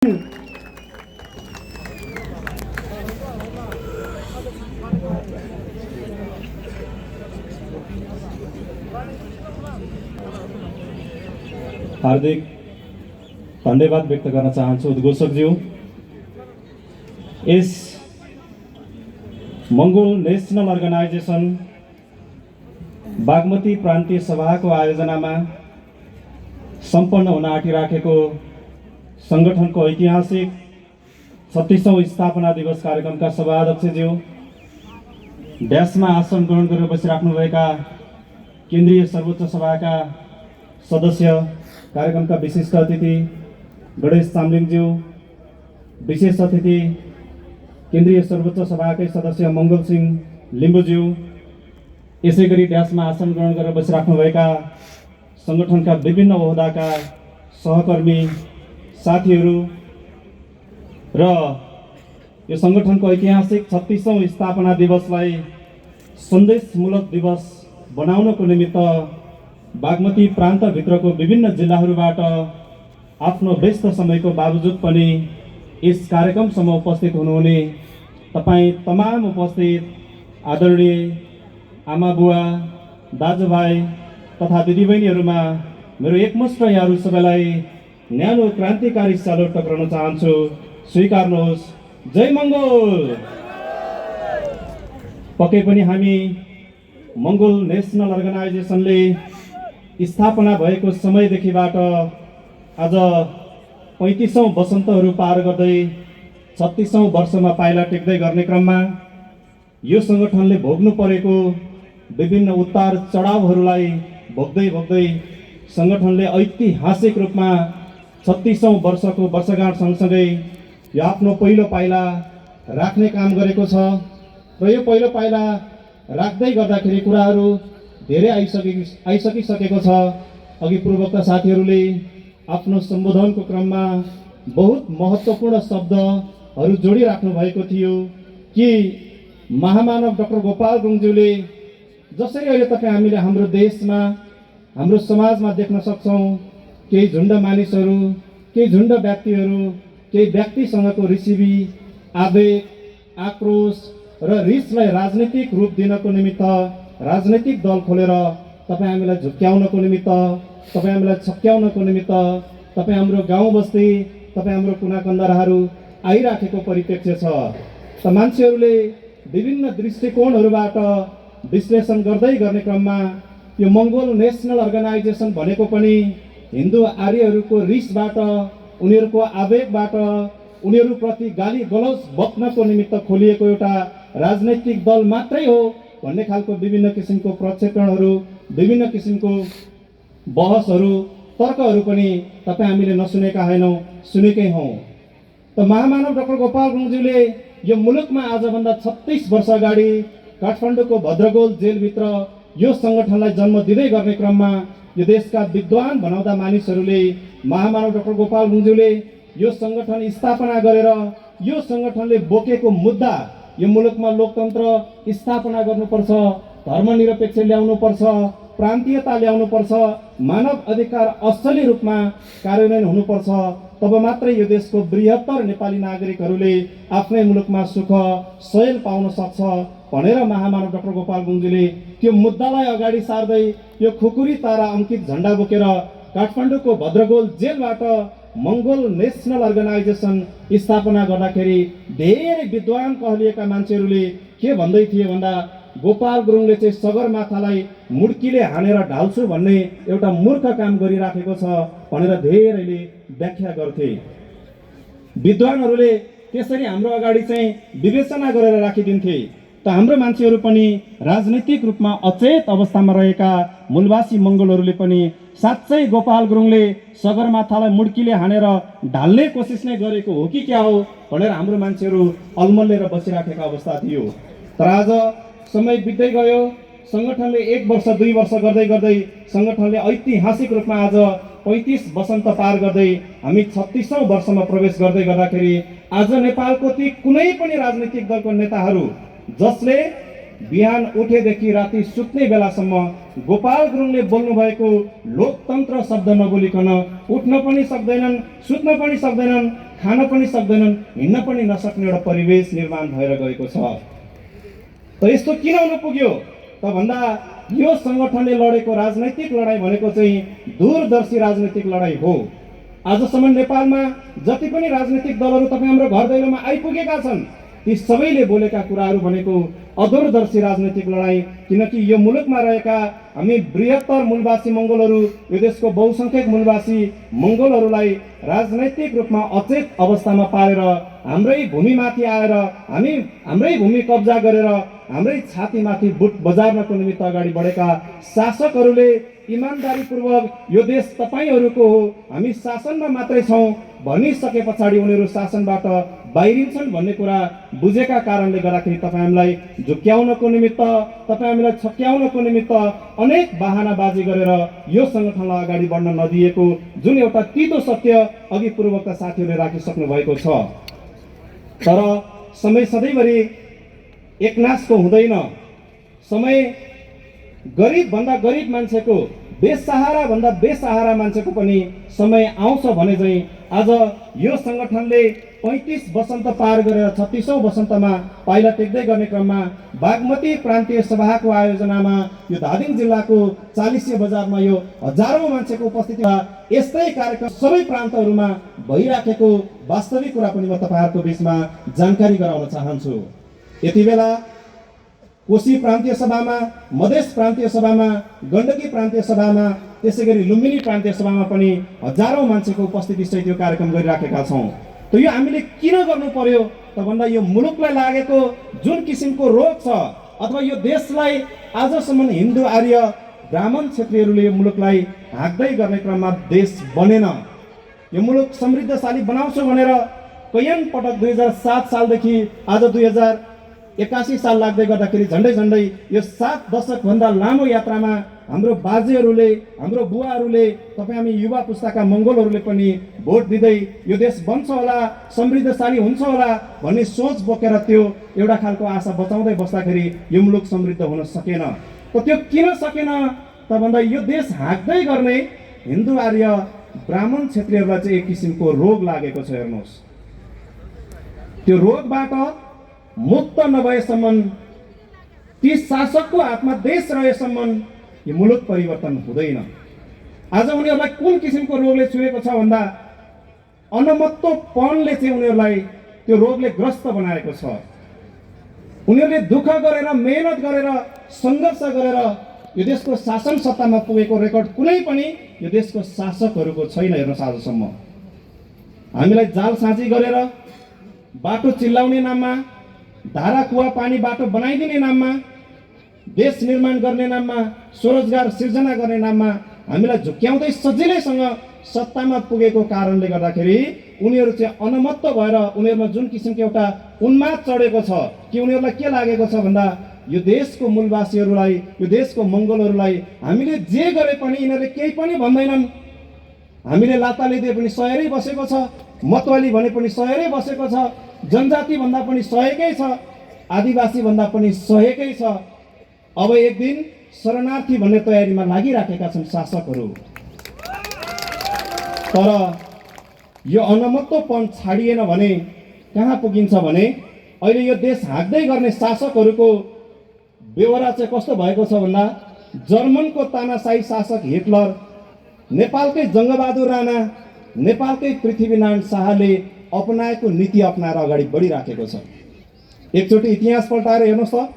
हार्दिक धन्यवाद व्यक्त गर्न चाहन्छु उद्घोषकज्यू। यस मङ्गोल नेसनल अर्गनाइजेसन बागमती प्रान्तीय सभाको आयोजनामा सम्पन्न हुन आँटिराखेको सङ्गठनको ऐतिहासिक 36औं स्थापना दिवस कार्यक्रमका सभाध्यक्षज्यू, ड्यासमा आसन ग्रहण गरेर बसिराख्नुभएका केन्द्रीय सर्वोच्च सभाका सदस्य, कार्यक्रमका विशिष्ट अतिथि गणेश चामलिङज्यू, विशेष अतिथि केन्द्रीय सर्वोच्च सभाकै सदस्य मङ्गल सिंह लिम्बुज्यू, यसै गरी ड्यासमा आसन ग्रहण गरेर बसिराख्नुभएका सङ्गठनका विभिन्न ओहदाका सहकर्मी साथीहरू र यो सङ्गठनको ऐतिहासिक 36औं स्थापना दिवसलाई सन्देशमूलक दिवस बनाउनको निमित्त बागमती प्रान्तभित्रको विभिन्न जिल्लाहरूबाट आफ्नो व्यस्त समयको बावजुद पनि यस कार्यक्रमसम्म उपस्थित हुनुहुने तपाईँ तमाम उपस्थित आदरणीय आमा बुवा, दाजुभाइ तथा दिदीबहिनीहरूमा मेरो एकमुष्ट यहाँहरू सबैलाई न्यानो क्रान्तिकारी सल्युट टक्राउन चाहन्छु। स्वीकार्नुहोस्। जय मङ्गोल। पक्कै पनि हामी मङ्गोल नेसनल अर्गनाइजेसनले स्थापना भएको समयदेखिबाट आज 35औं वसन्तहरू पार गर्दै 36औं वर्षमा पाइला टेक्दै गर्ने क्रममा यो सङ्गठनले भोग्नु परेको विभिन्न उतार चढावहरूलाई भोग्दै भोग्दै सङ्गठनले ऐतिहासिक रूपमा 36औं वर्षको वर्षगाँठ सँगसँगै यो आफ्नो पहिलो पाइला राख्ने काम गरेको छ र यो पहिलो पाइला राख्दै गर्दाखेरि कुराहरू धेरै आइसकिसकेको छ। अघि पूर्वका साथीहरूले आफ्नो सम्बोधनको क्रममा बहुत महत्त्वपूर्ण शब्दहरू जोडिराख्नु भएको थियो कि महामानव डाक्टर गोपाल गुरुङज्यूले जसरी अहिले तपाईँ हामीले हाम्रो देशमा, हाम्रो समाजमा देख्न सक्छौँ, केही झुन्ड मानिसहरू, केही झुन्ड व्यक्तिहरू, केही व्यक्तिसँगको रिसिभी, आवेग, आक्रोश र रिसलाई राजनीतिक रूप दिनको निमित्त राजनीतिक दल खोलेर तपाईँ हामीलाई झुक्क्याउनको निमित्त, तपाईँ हामीलाई छक्क्याउनको निमित्त, तपाईँ हाम्रो गाउँ बस्ती, तपाईँ हाम्रो कुनाकन्दराहरू आइराखेको परिप्रेक्ष्य छ। त मान्छेहरूले विभिन्न दृष्टिकोणहरूबाट विश्लेषण गर्दै गर्ने क्रममा यो मङ्गोल नेसनल अर्गनाइजेसन भनेको पनि हिन्दू आर्यहरूको रिसबाट, उनीहरूको आवेगबाट, उनीहरूप्रति गाली गलौज बक्नको निमित्त खोलिएको एउटा राजनैतिक दल मात्रै हो भन्ने खालको विभिन्न किसिमको प्रक्षेपणहरू, विभिन्न किसिमको बहसहरू, तर्कहरू पनि तपाईँ हामीले नसुनेका होइनौँ, सुनेकै हौँ। त महामानव डाक्टर गोपाल गुरुङज्यूले यो मुलुकमा आजभन्दा 36 वर्ष अगाडि काठमाडौँको भद्रगोल जेलभित्र यो सङ्गठनलाई जन्म दिँदै गर्ने क्रममा यो देशका विद्वान भनाउँदा मानिसहरूले महामानव डाक्टर गोपाल गुरुङज्यूले यो सङ्गठन स्थापना गरेर यो सङ्गठनले बोकेको मुद्दा, यो मुलुकमा लोकतन्त्र स्थापना गर्नुपर्छ, धर्मनिरपेक्ष ल्याउनुपर्छ, प्रान्तीयता ल्याउनुपर्छ, मानव अधिकार असली रूपमा कार्यान्वयन हुनुपर्छ, तब मात्रै यो देशको बृहत्तर नेपाली नागरिकहरूले आफ्नै मुलुकमा सुख सयल पाउन सक्छ भनेर महामानव डाक्टर गोपाल गुरुङज्यूले त्यो मुद्दालाई अगाडि सार्दै यो खुकुरी तारा अङ्कित झन्डा बोकेर काठमाडौँको भद्रगोल जेलबाट मङ्गोल नेसनल अर्गनाइजेसन स्थापना गर्दाखेरि धेरै विद्वान कहलिएका मान्छेहरूले के भन्दै थिए भन्दा गोपाल गुरुङले चाहिँ सगरमाथालाई मुड्कीले हानेर ढाल्छु भन्ने एउटा मूर्ख काम गरिराखेको छ भनेर धेरैले व्याख्या गर्थे। विद्वानहरूले त्यसरी हाम्रो अगाडि चाहिँ विवेचना गरेर राखिदिन्थे। त हाम्रो मान्छेहरू पनि राजनैतिक रूपमा अचेत अवस्थामा रहेका मूलवासी मङ्गोलहरूले पनि साँच्चै गोपाल गुरुङले सगरमाथालाई मुड्कीले हानेर ढाल्ने कोसिस नै गरेको हो कि क्या हो भनेर हाम्रो मान्छेहरू अलमल्लेर बसिराखेका अवस्था थियो। तर आज समय बित्दै गयो, सङ्गठनले 1 वर्ष 2 वर्ष गर्दै गर्दै सङ्गठनले ऐतिहासिक रूपमा आज 35 वसन्त पार गर्दै हामी 36औं वर्षमा प्रवेश गर्दै गर्दाखेरि आज नेपालको ती कुनै पनि राजनीतिक दलको नेताहरू जसले बिहान उठेदेखि राति सुत्ने बेलासम्म गोपाल गुरुङले बोल्नुभएको लोकतन्त्र शब्द नबोलिकन उठ्न पनि सक्दैनन्, सुत्न पनि सक्दैनन्, खान पनि सक्दैनन्, हिँड्न पनि नसक्ने एउटा परिवेश निर्माण भएर गएको छ। त यस्तो किन हुन पुग्यो त भन्दा यो सङ्गठनले लडेको राजनैतिक लडाइँ भनेको चाहिँ दूरदर्शी राजनैतिक लडाइँ हो। आजसम्म नेपालमा जति पनि राजनैतिक दलहरू तपाईँ हाम्रो घर दैलोमा आइपुगेका छन्, ती सबैले बोलेका कुराहरू भनेको अदूरदर्शी राजनैतिक लडाइँ। किनकि यो मुलुकमा रहेका हामी बृहत्तर मूलवासी मङ्गोलहरू, यो देशको बहुसङ्ख्यक मूलवासी मङ्गोलहरूलाई राजनैतिक रूपमा अचेत अवस्थामा पारेर हाम्रै भूमिमाथि आएर हाम्रै भूमि कब्जा गरेर हाम्रै छातीमाथि बुट बजार्नको निमित्त अगाडि बढेका शासकहरूले इमान्दारीपूर्वक यो देश तपाईँहरूको हो, हामी शासनमा मात्रै छौँ भनिसके पछाडि उनीहरू शासनबाट बाहिरिन्छन् भन्ने कुरा बुझेका कारणले गर्दाखेरि तपाईँ हामीलाई झुक्क्याउनको निमित्त, तपाईँ हामीलाई छक्क्याउनको निमित्त अनेक बहानाबाजी गरेर यो सङ्गठनलाई अगाडि बढ्न नदिएको जुन एउटा तितो सत्य अघि पूर्वका साथीहरूले राखिसक्नु भएको छ। तर समय सधैँभरि एकनासको हुँदैन। समय गरिबभन्दा गरिब मान्छेको, बेसहारा भन्दा बेसहारा मान्छेको पनि समय आउँछ भने चाहिँ आज यो सङ्गठनले 35 वसन्त पार गरेर 36औं वसन्तमा पाइला टेक्दै गर्ने क्रममा बागमती प्रान्तीय सभाको आयोजनामा यो धादिङ जिल्लाको 40 बजारमा यो हजारौं मान्छेको उपस्थितिमा यस्तै कार्यक्रम सबै प्रान्तहरूमा भइराखेको वास्तविक कुरा पनि म तपाईँहरूको बीचमा जानकारी गराउन चाहन्छु। यति बेला कोशी प्रान्तीय सभामा, मधेस प्रान्तीय सभामा, गण्डकी प्रान्तीय सभामा, त्यसै गरी लुम्बिनी प्रान्तीय सभामा पनि हजारौं मान्छेको उपस्थिति सहित यो कार्यक्रम गरिराखेका छौँ। त यो हामीले किन गर्नु पर्यो त भन्दा यो मुलुकलाई लागेको जुन किसिमको रोग छ अथवा यो देशलाई आजसम्म हिन्दू आर्य ब्राह्मण क्षेत्रीहरूले यो मुलुकलाई हाँक्दै गर्ने क्रममा देश बनेन। यो मुलुक समृद्धशाली बनाउँछु भनेर कैयन पटक 2007 सालदेखि आज 2081 साल लाग्दै गर्दाखेरि झन्डै यो 7 दशकभन्दा लामो यात्रामा हाम्रो बाजेहरूले, हाम्रो बुवाहरूले, तपाईँ हामी युवा पुस्ताका मङ्गोलहरूले पनि भोट दिँदै यो देश बन्छ होला, समृद्धशाली हुन्छ होला भन्ने सोच बोकेर त्यो एउटा खालको आशा बचाउँदै बस्दाखेरि यो मुलुक समृद्ध हुन सकेन। त त्यो किन सकेन त भन्दा यो देश हाँक्दै गर्ने हिन्दू आर्य ब्राह्मण क्षेत्रीहरूलाई चाहिँ एक किसिमको रोग लागेको छ। हेर्नुहोस्, त्यो रोगबाट मुक्त नभएसम्म, ती शासकको हातमा देश रहेसम्म यो मुलुक परिवर्तन हुँदैन। आज उनीहरूलाई कुन किसिमको रोगले छुएको छ भन्दा अनमत्तोपनले चाहिँ उनीहरूलाई त्यो रोगले ग्रस्त बनाएको छ। उनीहरूले दुःख गरेर, मेहनत गरेर, सङ्घर्ष गरेर यो देशको शासन सत्तामा पुगेको रेकर्ड कुनै पनि यो देशको शासकहरूको छैन। हेर्नुहोस्, आजसम्म हामीलाई जालसाजी गरेर, बाटो चिल्लाउने नाममा, धारा कुवा पानी बाटो बनाइदिने नाममा, देश निर्माण गर्ने नाममा, स्वरोजगार सिर्जना गर्ने नाममा हामीलाई झुक्क्याउँदै सजिलैसँग सत्तामा पुगेको कारणले गर्दाखेरि उनीहरू चाहिँ अनमत्त भएर उनीहरूमा जुन किसिमको एउटा उन्माद चढेको छ कि उनीहरूलाई के लागेको छ भन्दा यो देशको मूलवासीहरूलाई, यो देशको मङ्गोलहरूलाई हामीले जे गरे पनि यिनीहरूले केही पनि भन्दैनन्। हामीले लाताले दिए पनि सहेरै बसेको छ, मतवाली भने पनि सहेरै बसेको छ, जनजाति भन्दा पनि सहेकै छ, आदिवासी भन्दा पनि सहेकै छ। अब एक दिन शरणार्थी भन्ने तयारीमा लागिराखेका छन् शासकहरू। तर यो अनमत्तोपन छाडिएन भने कहाँ पुगिन्छ भने अहिले यो देश हाँक्दै गर्ने शासकहरूको बेहोरा चाहिँ कस्तो भएको छ भन्दा जर्मनको तानाशाही शासक हिटलर, नेपालकै जङ्गबहादुर राणा, नेपालकै पृथ्वीनारायण शाहले अपनाएको नीति अपनाएर अगाडि बढिराखेको छ। एकचोटि इतिहास पल्टाएर हेर्नुहोस् त,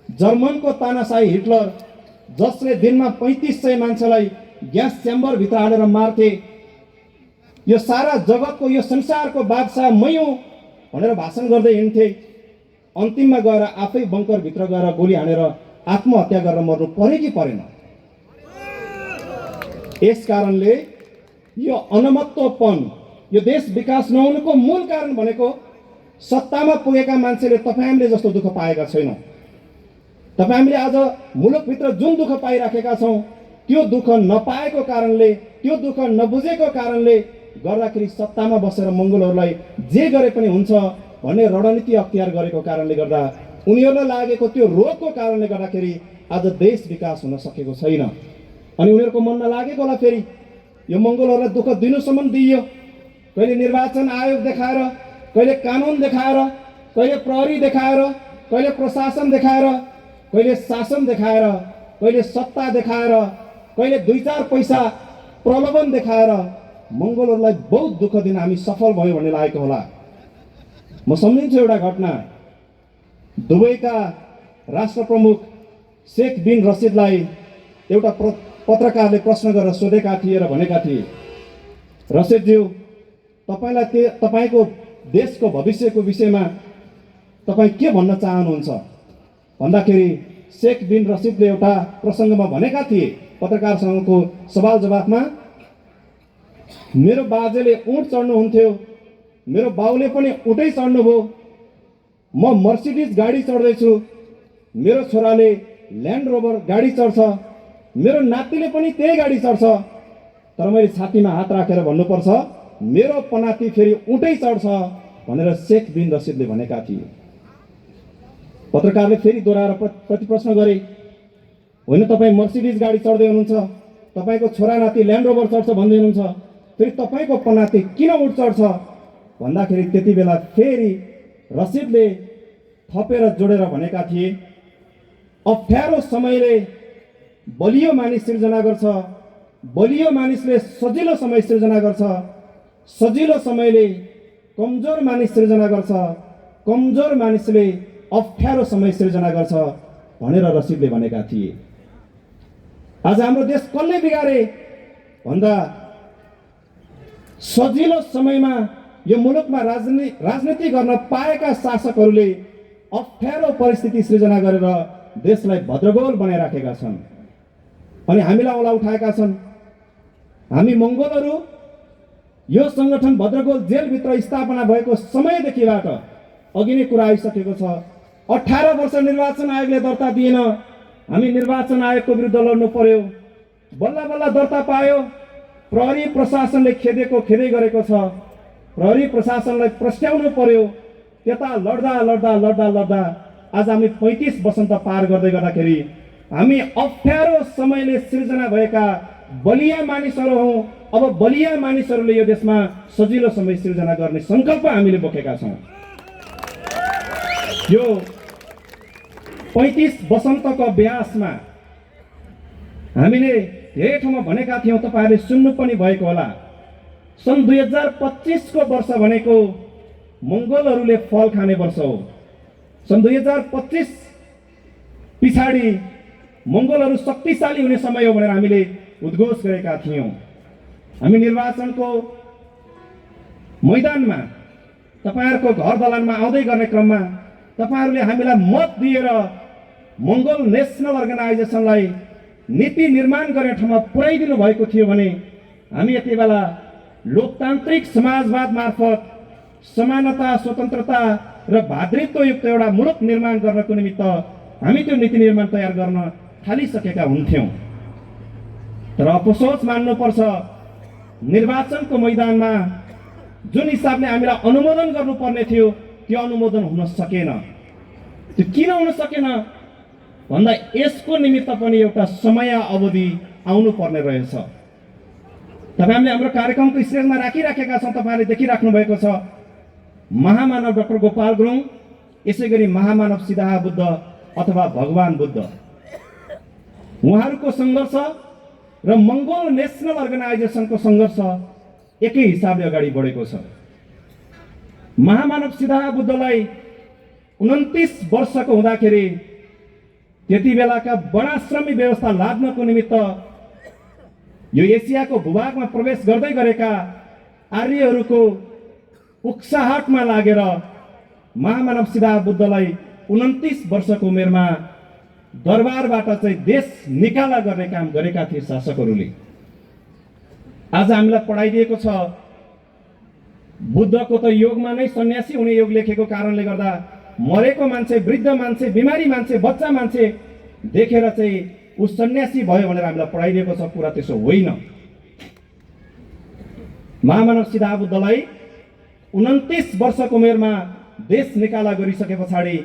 जर्मनको तानाशाही हिटलर जसले दिनमा 3500 मान्छेलाई ग्यास च्याम्बरभित्र हालेर मार्थे, यो सारा जगतको, यो संसारको बादशाह मै हुँ भनेर भाषण गर्दै हिँड्थे, अन्तिममा गएर आफै बङ्करभित्र गएर गोली हानेर आत्महत्या गरेर मर्नु पर्यो कि परेन? यस कारणले यो अनमत्तोपन, यो देश विकास नहुनुको मूल कारण भनेको सत्तामा पुगेका मान्छेले तपाईँ हामीले जस्तो दुःख पाएका छैनौँ। तपाईँ हामीले आज मुलुकभित्र जुन दुःख पाइराखेका छौँ त्यो दुःख नपाएको कारणले, त्यो दुःख नबुझेको कारणले गर्दाखेरि सत्तामा बसेर मङ्गोलहरूलाई जे गरे पनि हुन्छ भन्ने रणनीति अख्तियार गरेको कारणले गर्दा उनीहरूलाई लागेको त्यो रोगको कारणले गर्दाखेरि आज देश विकास हुन सकेको छैन। अनि उनीहरूको मनमा लागेको होला फेरि यो मङ्गोलहरूलाई दुःख दिनुसम्म दिइयो, कहिले निर्वाचन आयोग देखाएर, कहिले कानुन देखाएर, कहिले प्रहरी देखाएर, कहिले प्रशासन देखाएर, कहिले शासन देखाएर, कहिले सत्ता देखाएर, कहिले 2-4 पैसा प्रलोभन देखाएर मङ्गोलहरूलाई बहुत दुःख दिन हामी सफल भयो भन्ने लागेको होला। म सम्झिन्छु एउटा घटना। दुबईका राष्ट्र प्रमुख शेख बिन रसिदलाई एउटा पत्रकारले प्रश्न गरेर सोधेका थिए र भनेका थिए, रसिदज्यू, तपाईँलाई तपाईँको देशको भविष्यको विषयमा तपाईँ के भन्न चाहनुहुन्छ भन्दाखेरि शेख बिन रसिदले एउटा प्रसङ्गमा भनेका थिए पत्रकारसँगको सवाल जवाफमा, मेरो बाजेले ऊँट चढ्नुहुन्थ्यो, मेरो बाउले पनि ऊँटै चढ्नुभयो, म मर्सिडिज गाडी चढ्दैछु, मेरो छोराले ल्यान्ड रोभर गाडी चढ्छ, मेरो नातिले पनि त्यही गाडी चढ्छ, तर मैले छातीमा हात राखेर भन्नुपर्छ मेरो पनाती फेरि ऊँटै चढ्छ भनेर शेख बिन रसिदले भनेका थिए। पत्रकारले फेरि दोहोऱ्याएर प्रतिप्रश्न गरे, होइन तपाईँ मर्सिडिज गाडी चढ्दै हुनुहुन्छ, तपाईँको छोरा नाति ल्यान्ड रोभर चढ्छ भन्दै हुनुहुन्छ, फेरि तपाईँको पनाती किन ऊँट चढ्छ भन्दाखेरि त्यति बेला फेरि रसिदले थपेर जोडेर भनेका थिए, अप्ठ्यारो समयले बलियो मानिस सिर्जना गर्छ, बलियो मानिसले सजिलो समय सिर्जना गर्छ, सजिलो समयले कमजोर मानिस सिर्जना गर्छ, कमजोर मानिसले अप्ठ्यारो समय सिर्जना गर्छ भनेर रसिदले भनेका थिए। आज हाम्रो देश कसले बिगारे भन्दा सजिलो समयमा यो मुलुकमा राजनीति गर्न पाएका शासकहरूले अप्ठ्यारो परिस्थिति सृजना गरेर देशलाई भद्रगोल बनाइराखेका छन् अनि हामीलाई औला उठाएका छन्। हामी मङ्गोलहरू यो संगठन भद्रगोल जेलभित्र स्थापना भएको समयदेखिबाट अघि नै कुरा आइसकेको छ। 18 वर्ष निर्वाचन आयोगले दर्ता दिएन, हामी निर्वाचन आयोगको विरुद्ध लड्नु पर्यो, बल्ल बल्ल दर्ता पायो। प्रहरी प्रशासनले खेदै गरेको छ, प्रहरी प्रशासनलाई प्रस्ट्याउनु पर्यो। त्यता लड्दा लड्दा लड्दा लड्दा आज हामी 35 वसन्त पार गर्दै गर्दाखेरि हामी अप्ठ्यारो समयले सृजना भएका बलिया मानिसहरू हौँ। अब बलिया मानिसहरूले यो देशमा सजिलो समय सृजना गर्ने संकल्प हामीले बोकेका छौँ। यो 35 वसन्तको अभ्यासमा हामीले धेरै ठाउँमा भनेका थियौँ, तपाईँहरूले सुन्नु पनि भएको होला। सन् 2025 को वर्ष भनेको मङ्गोलहरूले फल खाने वर्ष हो। सन् 2025 पछाडि मङ्गोलहरू शक्तिशाली हुने समय हो भनेर हामीले उद्घोष गरेका थियौँ। हामी निर्वाचनको मैदानमा तपाईँहरूको घर दलानमा आउँदै गर्ने क्रममा तपाईँहरूले हामीलाई मत दिएर मङ्गोल नेसनल अर्गनाइजेसनलाई नीति निर्माण गर्ने ठाउँमा पुर्याइदिनु भएको थियो भने हामी यति बेला लोकतान्त्रिक समाजवाद मार्फत समानता, स्वतन्त्रता र भातृत्वयुक्त एउटा मुलुक निर्माण गर्नको निमित्त हामी त्यो नीति निर्माण तयार गर्न थालिसकेका हुन्थ्यौँ। तर अफसोस मान्नुपर्छ, निर्वाचनको मैदानमा जुन हिसाबले हामीलाई अनुमोदन गर्नुपर्ने थियो त्यो अनुमोदन हुन सकेन। त्यो किन हुन सकेन भन्दा यसको निमित्त पनि एउटा समय अवधि आउनु पर्ने रहेछ। तपाईँ हाम्रो कार्यक्रमको स्टेजमा राखिराखेका छौँ, तपाईँहरूले देखिराख्नु भएको छ। महामानव डाक्टर गोपाल गुरुङ, यसै गरी महामानव सिद्धार्थ बुद्ध अथवा भगवान बुद्ध, उहाँहरूको सङ्घर्ष र मङ्गोल नेसनल अर्गनाइजेसनको सङ्घर्ष एकै हिसाबले अगाडि बढेको छ। महामानव सिद्धार्थ बुद्धलाई 29 वर्षको हुँदाखेरि त्यति बेलाका वर्णाश्रमी व्यवस्था लाद्नको निमित्त यो एसियाको भूभागमा प्रवेश गर्दै गरेका आर्यहरूको उक्साहटमा लागेर महामानव सिद्धार्थ बुद्धलाई 29 वर्षको उमेरमा दरबारबाट चाहिँ देश निकाला गर्ने काम गरेका थिए शासकहरूले। आज हामीलाई पढाइदिएको छ, बुद्धको त योगमा नै सन्यासी हुने योग लेखेको कारणले गर्दा मरेको मान्छे, वृद्ध मान्छे, बिमारी मान्छे, बच्चा मान्छे देखेर चाहिँ ऊ सन्यासी भयो भनेर हामीलाई पढाइदिएको छ। कुरा त्यसो होइन। महामानव सिद्धार्थ बुद्धलाई 29 वर्षको उमेरमा देश निकाला गरिसके पछाडि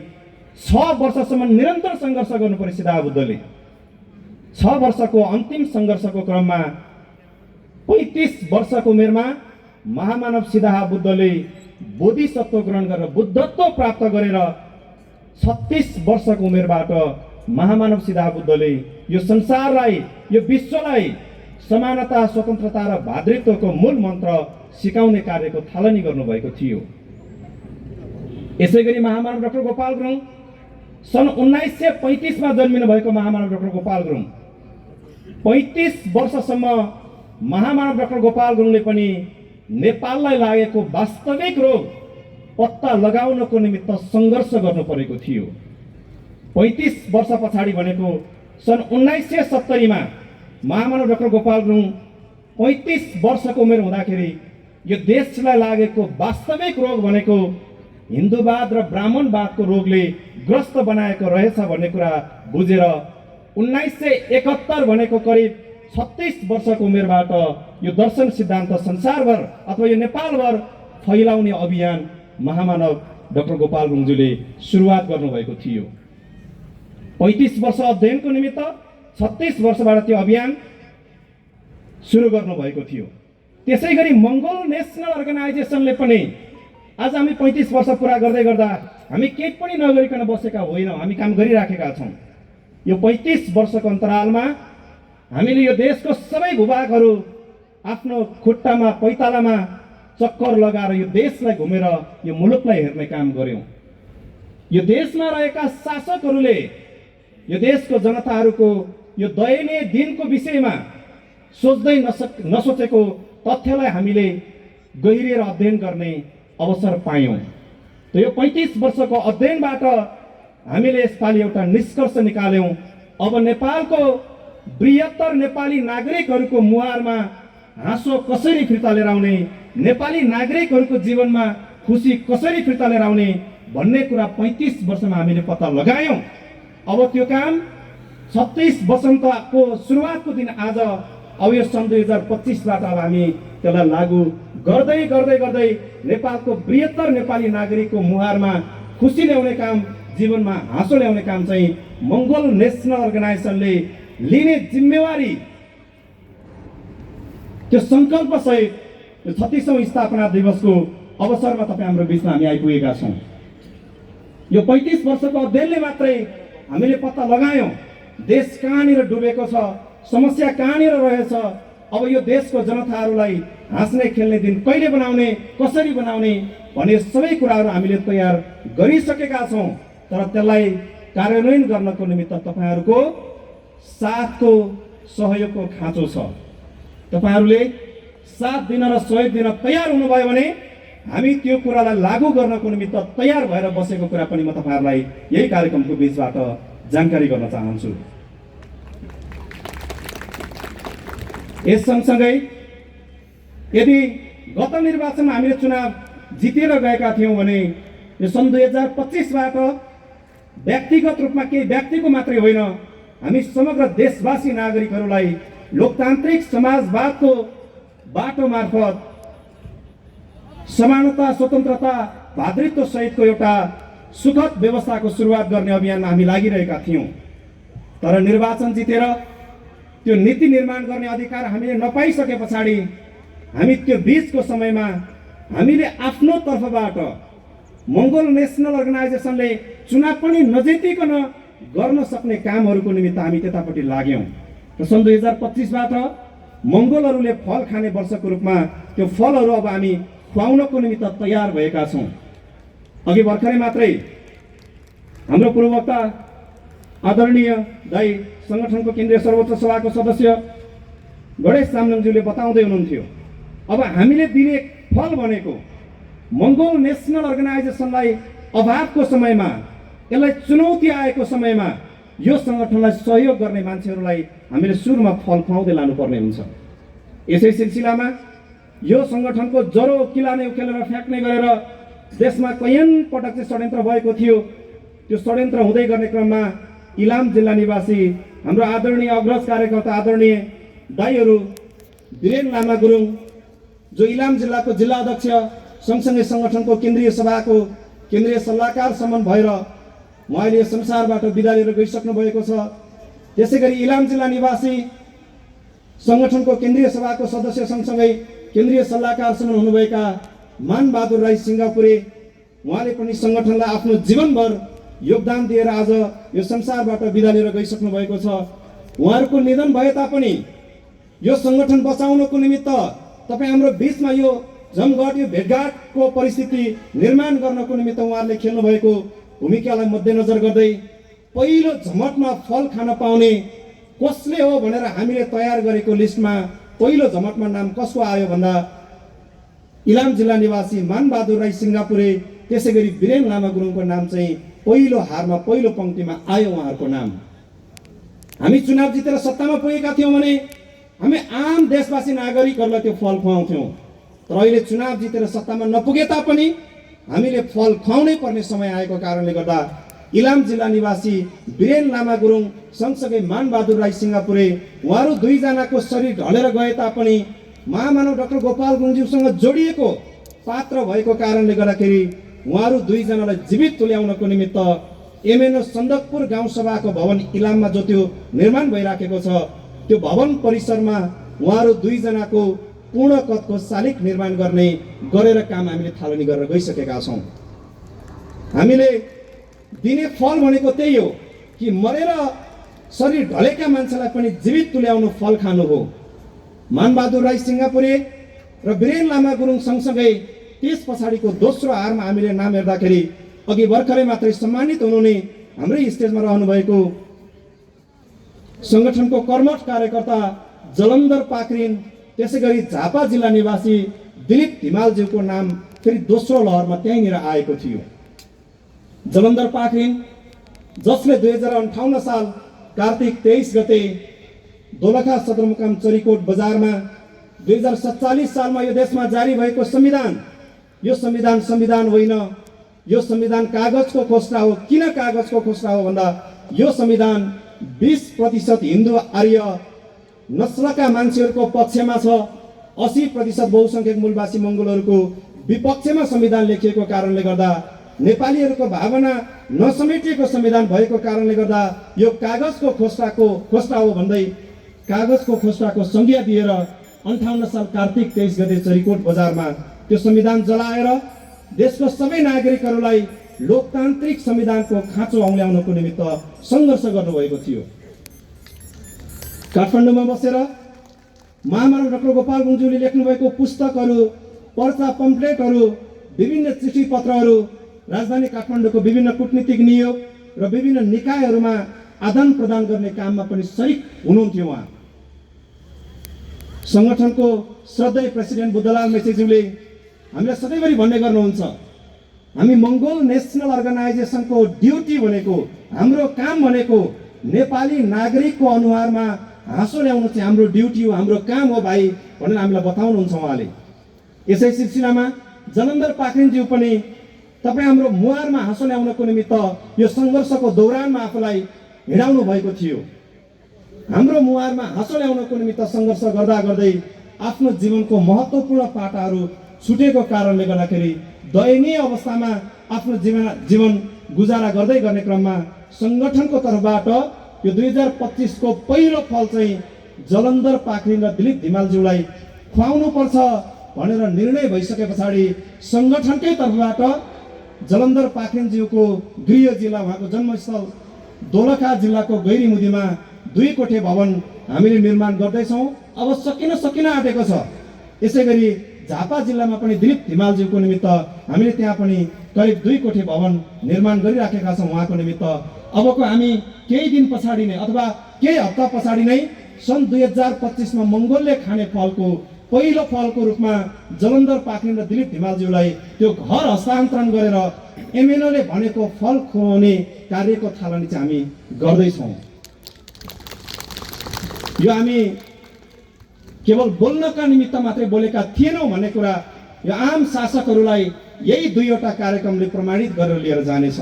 6 वर्षसम्म निरन्तर सङ्घर्ष गर्नु पर्यो सिद्धाबुद्धले। 6 वर्षको अन्तिम सङ्घर्षको क्रममा 35 वर्षको उमेरमा महामानव सिद्धाबुद्धले बोधिसत्व ग्रहण गरेर बुद्धत्व प्राप्त गरेर 36 वर्षको उमेरबाट महामानव सिद्धाबुद्धले यो संसारलाई, यो विश्वलाई समानता, स्वतन्त्रता र भातृत्वको मूल मन्त्र सिकाउने कार्यको थालनी गर्नुभएको थियो। यसै गरी महामानव डाक्टर गोपाल गुरुङ सन् 1935 मा जन्मिनु भएको महामानव डाक्टर गोपाल गुरुङ 35 वर्षसम्म महामानव डाक्टर गोपाल गुरुङले पनि नेपाललाई लागेको वास्तविक रोग पत्ता लगाउनको निमित्त सङ्घर्ष गर्नु परेको थियो। 35 वर्ष पछाडि भनेको सन् 1970 मा महामानव डाक्टर गोपाल गुरुङ 35 वर्षको उमेर हुँदाखेरि यो देशलाई लागेको वास्तविक रोग भनेको हिन्दूवाद र ब्राह्मणवादको रोगले ग्रस्त बनाएको रहेछ भन्ने कुरा बुझेर 1971 भनेको करिब 36 वर्षको उमेरबाट यो दर्शन सिद्धान्त संसारभर अथवा यो नेपालभर फैलाउने अभियान महामानव डाक्टर गोपाल गुरुङज्यूले सुरुवात गर्नुभएको थियो। 35 वर्ष अध्ययनको निमित्त 36 वर्षबाट त्यो अभियान सुरु गर्नुभएको थियो। त्यसै गरी मङ्गोल नेसनल अर्गनाइजेसनले पनि आज हामी 35 वर्ष पुरा गर्दै गर्दा हामी केही पनि नगरिकन बसेका होइनौँ, हामी काम गरिराखेका छौँ। यो 35 वर्षको अन्तरालमा हामीले यो देशको सबै भूभागहरू आफ्नो खुट्टामा पैतालामा चक्कर लगाएर यो देशलाई घुमेर यो मुलुकलाई हेर्ने काम गर्यौँ। यो देशमा रहेका शासकहरूले यो देशको जनताहरूको यो दयनीय दिनको विषयमा सोच्दै नसोचेको तथ्यलाई हामीले गहिरिएर अध्ययन गर्ने अवसर पायौँ। त यो 35 वर्षको अध्ययनबाट हामीले यसपालि एउटा निष्कर्ष निकाल्यौँ। अब नेपालको बृहत्तर नेपाली नागरिकहरूको मुहारमा हाँसो कसरी फिर्ता लिएर आउने, नेपाली नागरिकहरूको जीवनमा खुसी कसरी फिर्ता लिएर आउने भन्ने कुरा 35 वर्षमा हामीले पत्ता लगायौँ। अब त्यो काम 36 वसन्तको सुरुवातको दिन आज अब यो सन् 2025बाट अब हामी त्यसलाई लागू गर्दै गर्दै गर्दै नेपालको बृहत्तर नेपाली नागरिकको मुहारमा खुसी ल्याउने काम, जीवनमा हाँसो ल्याउने काम चाहिँ मङ्गोल नेसनल अर्गनाइजेसनले लिने जिम्मेवारी, त्यो सङ्कल्पसहित 36औं स्थापना दिवसको अवसरमा तपाईँ हाम्रो बिचमा हामी आइपुगेका छौँ। यो 35 वर्षको अध्ययनले मात्रै हामीले पत्ता लगायौँ देश कहाँनिर डुबेको छ, समस्या कहाँनिर रहेछ। अब यो देशको जनताहरूलाई हाँस्ने खेल्ने दिन कहिले बनाउने, कसरी बनाउने भन्ने सबै कुराहरू हामीले तयार गरिसकेका छौँ। तर त्यसलाई कार्यान्वयन गर्नको निमित्त तपाईँहरूको साथको सहयोगको खाँचो छ। तपाईँहरूले साथ दिन र सहयोग दिन तयार हुनुभयो भने हामी त्यो कुरालाई लागू गर्नको निमित्त तयार भएर बसेको कुरा पनि म तपाईँहरूलाई यही कार्यक्रमको बिचबाट जानकारी गर्न चाहन्छु। यस सँगसँगै यदि गत निर्वाचनमा हामीले चुनाव जितेर गएका थियौँ भने यो सन् 2025बाट व्यक्तिगत रूपमा केही व्यक्तिको मात्रै होइन, हामी समग्र देशवासी नागरिकहरूलाई लोकतान्त्रिक समाजवादको बाटो मार्फत समानता, स्वतन्त्रता, भातृत्व सहितको एउटा सुखद व्यवस्थाको सुरुवात गर्ने अभियानमा हामी लागिरहेका थियौँ। तर निर्वाचन जितेर त्यो नीति निर्माण गर्ने अधिकार हामीले नपाइसके पछाडि हामी त्यो बीचको समयमा हामीले आफ्नो तर्फबाट मङ्गोल नेसनल अर्गनाइजेसनले चुनाव पनि नजितिकन गर्न सक्ने कामहरूको निमित्त हामी त्यतापट्टि लाग्यौँ। र सन् 2025बाट मङ्गोलहरूले फल खाने वर्षको रूपमा त्यो फलहरू अब हामी खुवाउनको निमित्त तयार भएका छौँ। अघि भर्खरै मात्रै हाम्रो पूर्ववक्ता आदरणीय दाई सङ्गठनको केन्द्रीय सर्वोच्च सभाको सदस्य गणेश चामलिङज्यूले बताउँदै हुनुहुन्थ्यो, अब हामीले दिने फल भनेको मङ्गोल नेसनल अर्गनाइजेसनलाई अभावको समयमा, यसलाई चुनौती आएको समयमा यो सङ्गठनलाई सहयोग गर्ने मान्छेहरूलाई हामीले सुरुमा फल खुवाउँदै लानुपर्ने हुन्छ। यसै सिलसिलामा यो सङ्गठनको जरो किला नै उखेलेर फ्याँक्ने गरेर देशमा कैयन पटक चाहिँ षड्यन्त्र भएको थियो। त्यो षड्यन्त्र हुँदै गर्ने क्रममा इलाम जिल्ला निवासी हाम्रो आदरणीय अग्रज कार्यकर्ता आदरणीय दाईहरू वीरेन लामा गुरुङ जो इलाम जिल्लाको जिल्ला अध्यक्ष सँगसँगै सङ्गठनको केन्द्रीय सभाको केन्द्रीय सल्लाहकारसम्म भएर उहाँले यो संसारबाट बिदा लिएर गइसक्नु भएको छ। त्यसै गरी इलाम जिल्ला निवासी संगठनको केन्द्रीय सभाको सदस्य सँगसँगै केन्द्रीय सल्लाहकार समेत हुनुभएका मानबहादुर राई सिङ्गापुरे, उहाँले पनि संगठनलाई आफ्नो जीवनभर योगदान दिएर आज यो संसारबाट बिदा लिएर गइसक्नु भएको छ। उहाँहरूको निधन भए तापनि यो संगठन बचाउनको निमित्त तपाईँ हाम्रो बिचमा यो जमघट, यो भेटघाटको परिस्थिति निर्माण गर्नको निमित्त उहाँहरूले खेल्नु भएको भूमिकालाई मध्यनजर गर्दै पहिलो झमटमा फल खान पाउने कसले हो भनेर हामीले तयार गरेको लिस्टमा पहिलो झमटमा नाम कसको आयो भन्दा इलाम जिल्ला निवासी मानबहादुर राई सिङ्गापुरे, त्यसै गरी वीरेन लामा गुरुङको नाम चाहिँ पहिलो हारमा पहिलो पंक्तिमा आयो उहाँहरूको नाम। हामी चुनाव जितेर सत्तामा पुगेका थियौँ भने हामी आम देशवासी नागरिकहरूलाई त्यो फल खुवाउँथ्यौँ, तर अहिले चुनाव जितेर सत्तामा नपुगे तापनि हामीले फल खुवाउनै पर्ने समय आएको कारणले गर्दा इलाम जिल्ला निवासी वीरेन लामा गुरुङ सँगसँगै मानबहादुर राई सिङ्गापुरे, उहाँहरू दुईजनाको शरीर ढलेर गए तापनि महामानव डाक्टर गोपाल गुरुङज्यूसँग जोडिएको पात्र भएको कारणले गर्दाखेरि उहाँहरू दुईजनालाई जीवित तुल्याउनको निमित्त एमएनओ सन्दकपुर गाउँसभाको भवन इलाममा जो त्यो निर्माण भइराखेको छ, त्यो भवन परिसरमा उहाँहरू दुईजनाको पूर्ण कदको शालिग निर्माण गरेर काम हामीले थालनी गरेर गइसकेका छौँ। हामीले दिने फल भनेको त्यही हो कि मरेर शरीर ढलेका मान्छेलाई पनि जीवित तुल्याउनु फल खानु हो। मानबहादुर राई सिङ्गापुरे र वीरेन लामा गुरुङ सँगसँगै त्यस पछाडिको दोस्रो हारमा हामीले नाम हेर्दाखेरि अघि भर्खरै मात्रै सम्मानित हुनुहुने हाम्रै स्टेजमा रहनुभएको संगठनको कर्मठ कार्यकर्ता जलन्धर पाक्रिन, त्यसै गरी झापा जिल्ला निवासी दिलीप धिमालज्यूको नाम फेरि दोस्रो लहरमा त्यहीँनिर आएको थियो। जलन्धर पाक्रिन जसले 2058 साल कार्तिक 23 गते दोलखा सदरमुकाम चरीकोट बजारमा 2047 सालमा यो देशमा जारी भएको संविधान, यो संविधान होइन, यो संविधान कागजको खोस्टा हो। किन कागजको खोस्टा हो भन्दा यो संविधान 20% हिन्दू आर्य नस्लका मान्छेहरूको पक्षमा छ, 80% बहुसंख्यक मूलवासी मङ्गोलहरूको विपक्षमा संविधान लेखिएको कारणले गर्दा नेपालीहरूको भावना नसमेटिएको संविधान भएको कारणले गर्दा यो कागजको खोस्टा हो भन्दै कागजको खोस्टाको संज्ञा दिएर 58 साल कार्तिक 23 गते चरीकोट बजारमा त्यो संविधान जलाएर देशको सबै नागरिकहरूलाई लोकतान्त्रिक संविधानको खाँचो औल्याउनको निमित्त सङ्घर्ष गर्नुभएको थियो। काठमाडौँमा बसेर महामानव डाक्टर गोपाल गुरुङज्यूले लेख्नुभएको पुस्तकहरू, पर्चा, पम्फलेटहरू, विभिन्न चिठी पत्रहरू राजधानी काठमाडौँको विभिन्न कूटनीतिक नियोग र विभिन्न निकायहरूमा आदान प्रदान गर्ने काममा पनि सरिक हुनुहुन्थ्यो। उहाँ संगठनको श्रद्धेय प्रेसिडेन्ट बुद्धलाल मेचेज्यूले हामीलाई सधैँभरि भन्ने गर्नुहुन्छ, हामी मङ्गोल नेसनल अर्गनाइजेसनको ड्युटी भनेको, हाम्रो काम भनेको नेपाली नागरिकको अनुहारमा हाँसो ल्याउनु चाहिँ हाम्रो ड्युटी हो, हाम्रो काम हो भाइ भनेर हामीलाई बताउनुहुन्छ उहाँले। यसै सिलसिलामा जलन्धर पाक्रिनज्यू पनि तपाईँ हाम्रो मुहारमा हाँसो ल्याउनको निमित्त यो सङ्घर्षको दौरानमा आफूलाई हिँडाउनु भएको थियो। हाम्रो मुहारमा हाँसो ल्याउनको निमित्त सङ्घर्ष गर्दा गर्दै आफ्नो जीवनको महत्त्वपूर्ण पाटाहरू छुटेको कारणले गर्दाखेरि दयनीय अवस्थामा आफ्नो जीवन गुजारा गर्दै गर्ने क्रममा सङ्गठनको तर्फबाट यो 2025 को पहिलो फल चाहिँ जलन्धर पाक्रिन र दिलीप धिमालज्यूलाई खुवाउनुपर्छ भनेर निर्णय भइसके पछाडि सङ्गठनकै तर्फबाट जलन्धर पाक्रिनज्यूको गृह जिल्ला, उहाँको जन्मस्थल दोलखा जिल्लाको गैरीमुदीमा 2 कोठे भवन हामीले निर्माण गर्दैछौँ। अब सकिन आँटेको छ। यसै गरी झापा जिल्लामा पनि दिलीप धिमालज्यूको निमित्त हामीले त्यहाँ पनि करिब 2 कोठे भवन निर्माण गरिराखेका छौँ उहाँको निमित्त। अबको हामी केही दिन पछाडि नै अथवा केही हप्ता पछाडि नै सन् 2025 मा मङ्गोलले खाने फलको पहिलो फलको रूपमा जलन्धर पाक्रिन र दिलीप धिमालज्यूलाई त्यो घर हस्तान्तरण गरेर एमएनओले भनेको फल खुवाउने कार्यको थालनी चाहिँ हामी गर्दैछौँ। यो हामी केवल बोल्नका निमित्त मात्रै बोलेका थिएनौँ भन्ने कुरा यो आम शासकहरूलाई यही 2वटा कार्यक्रमले प्रमाणित गरेर लिएर जानेछ।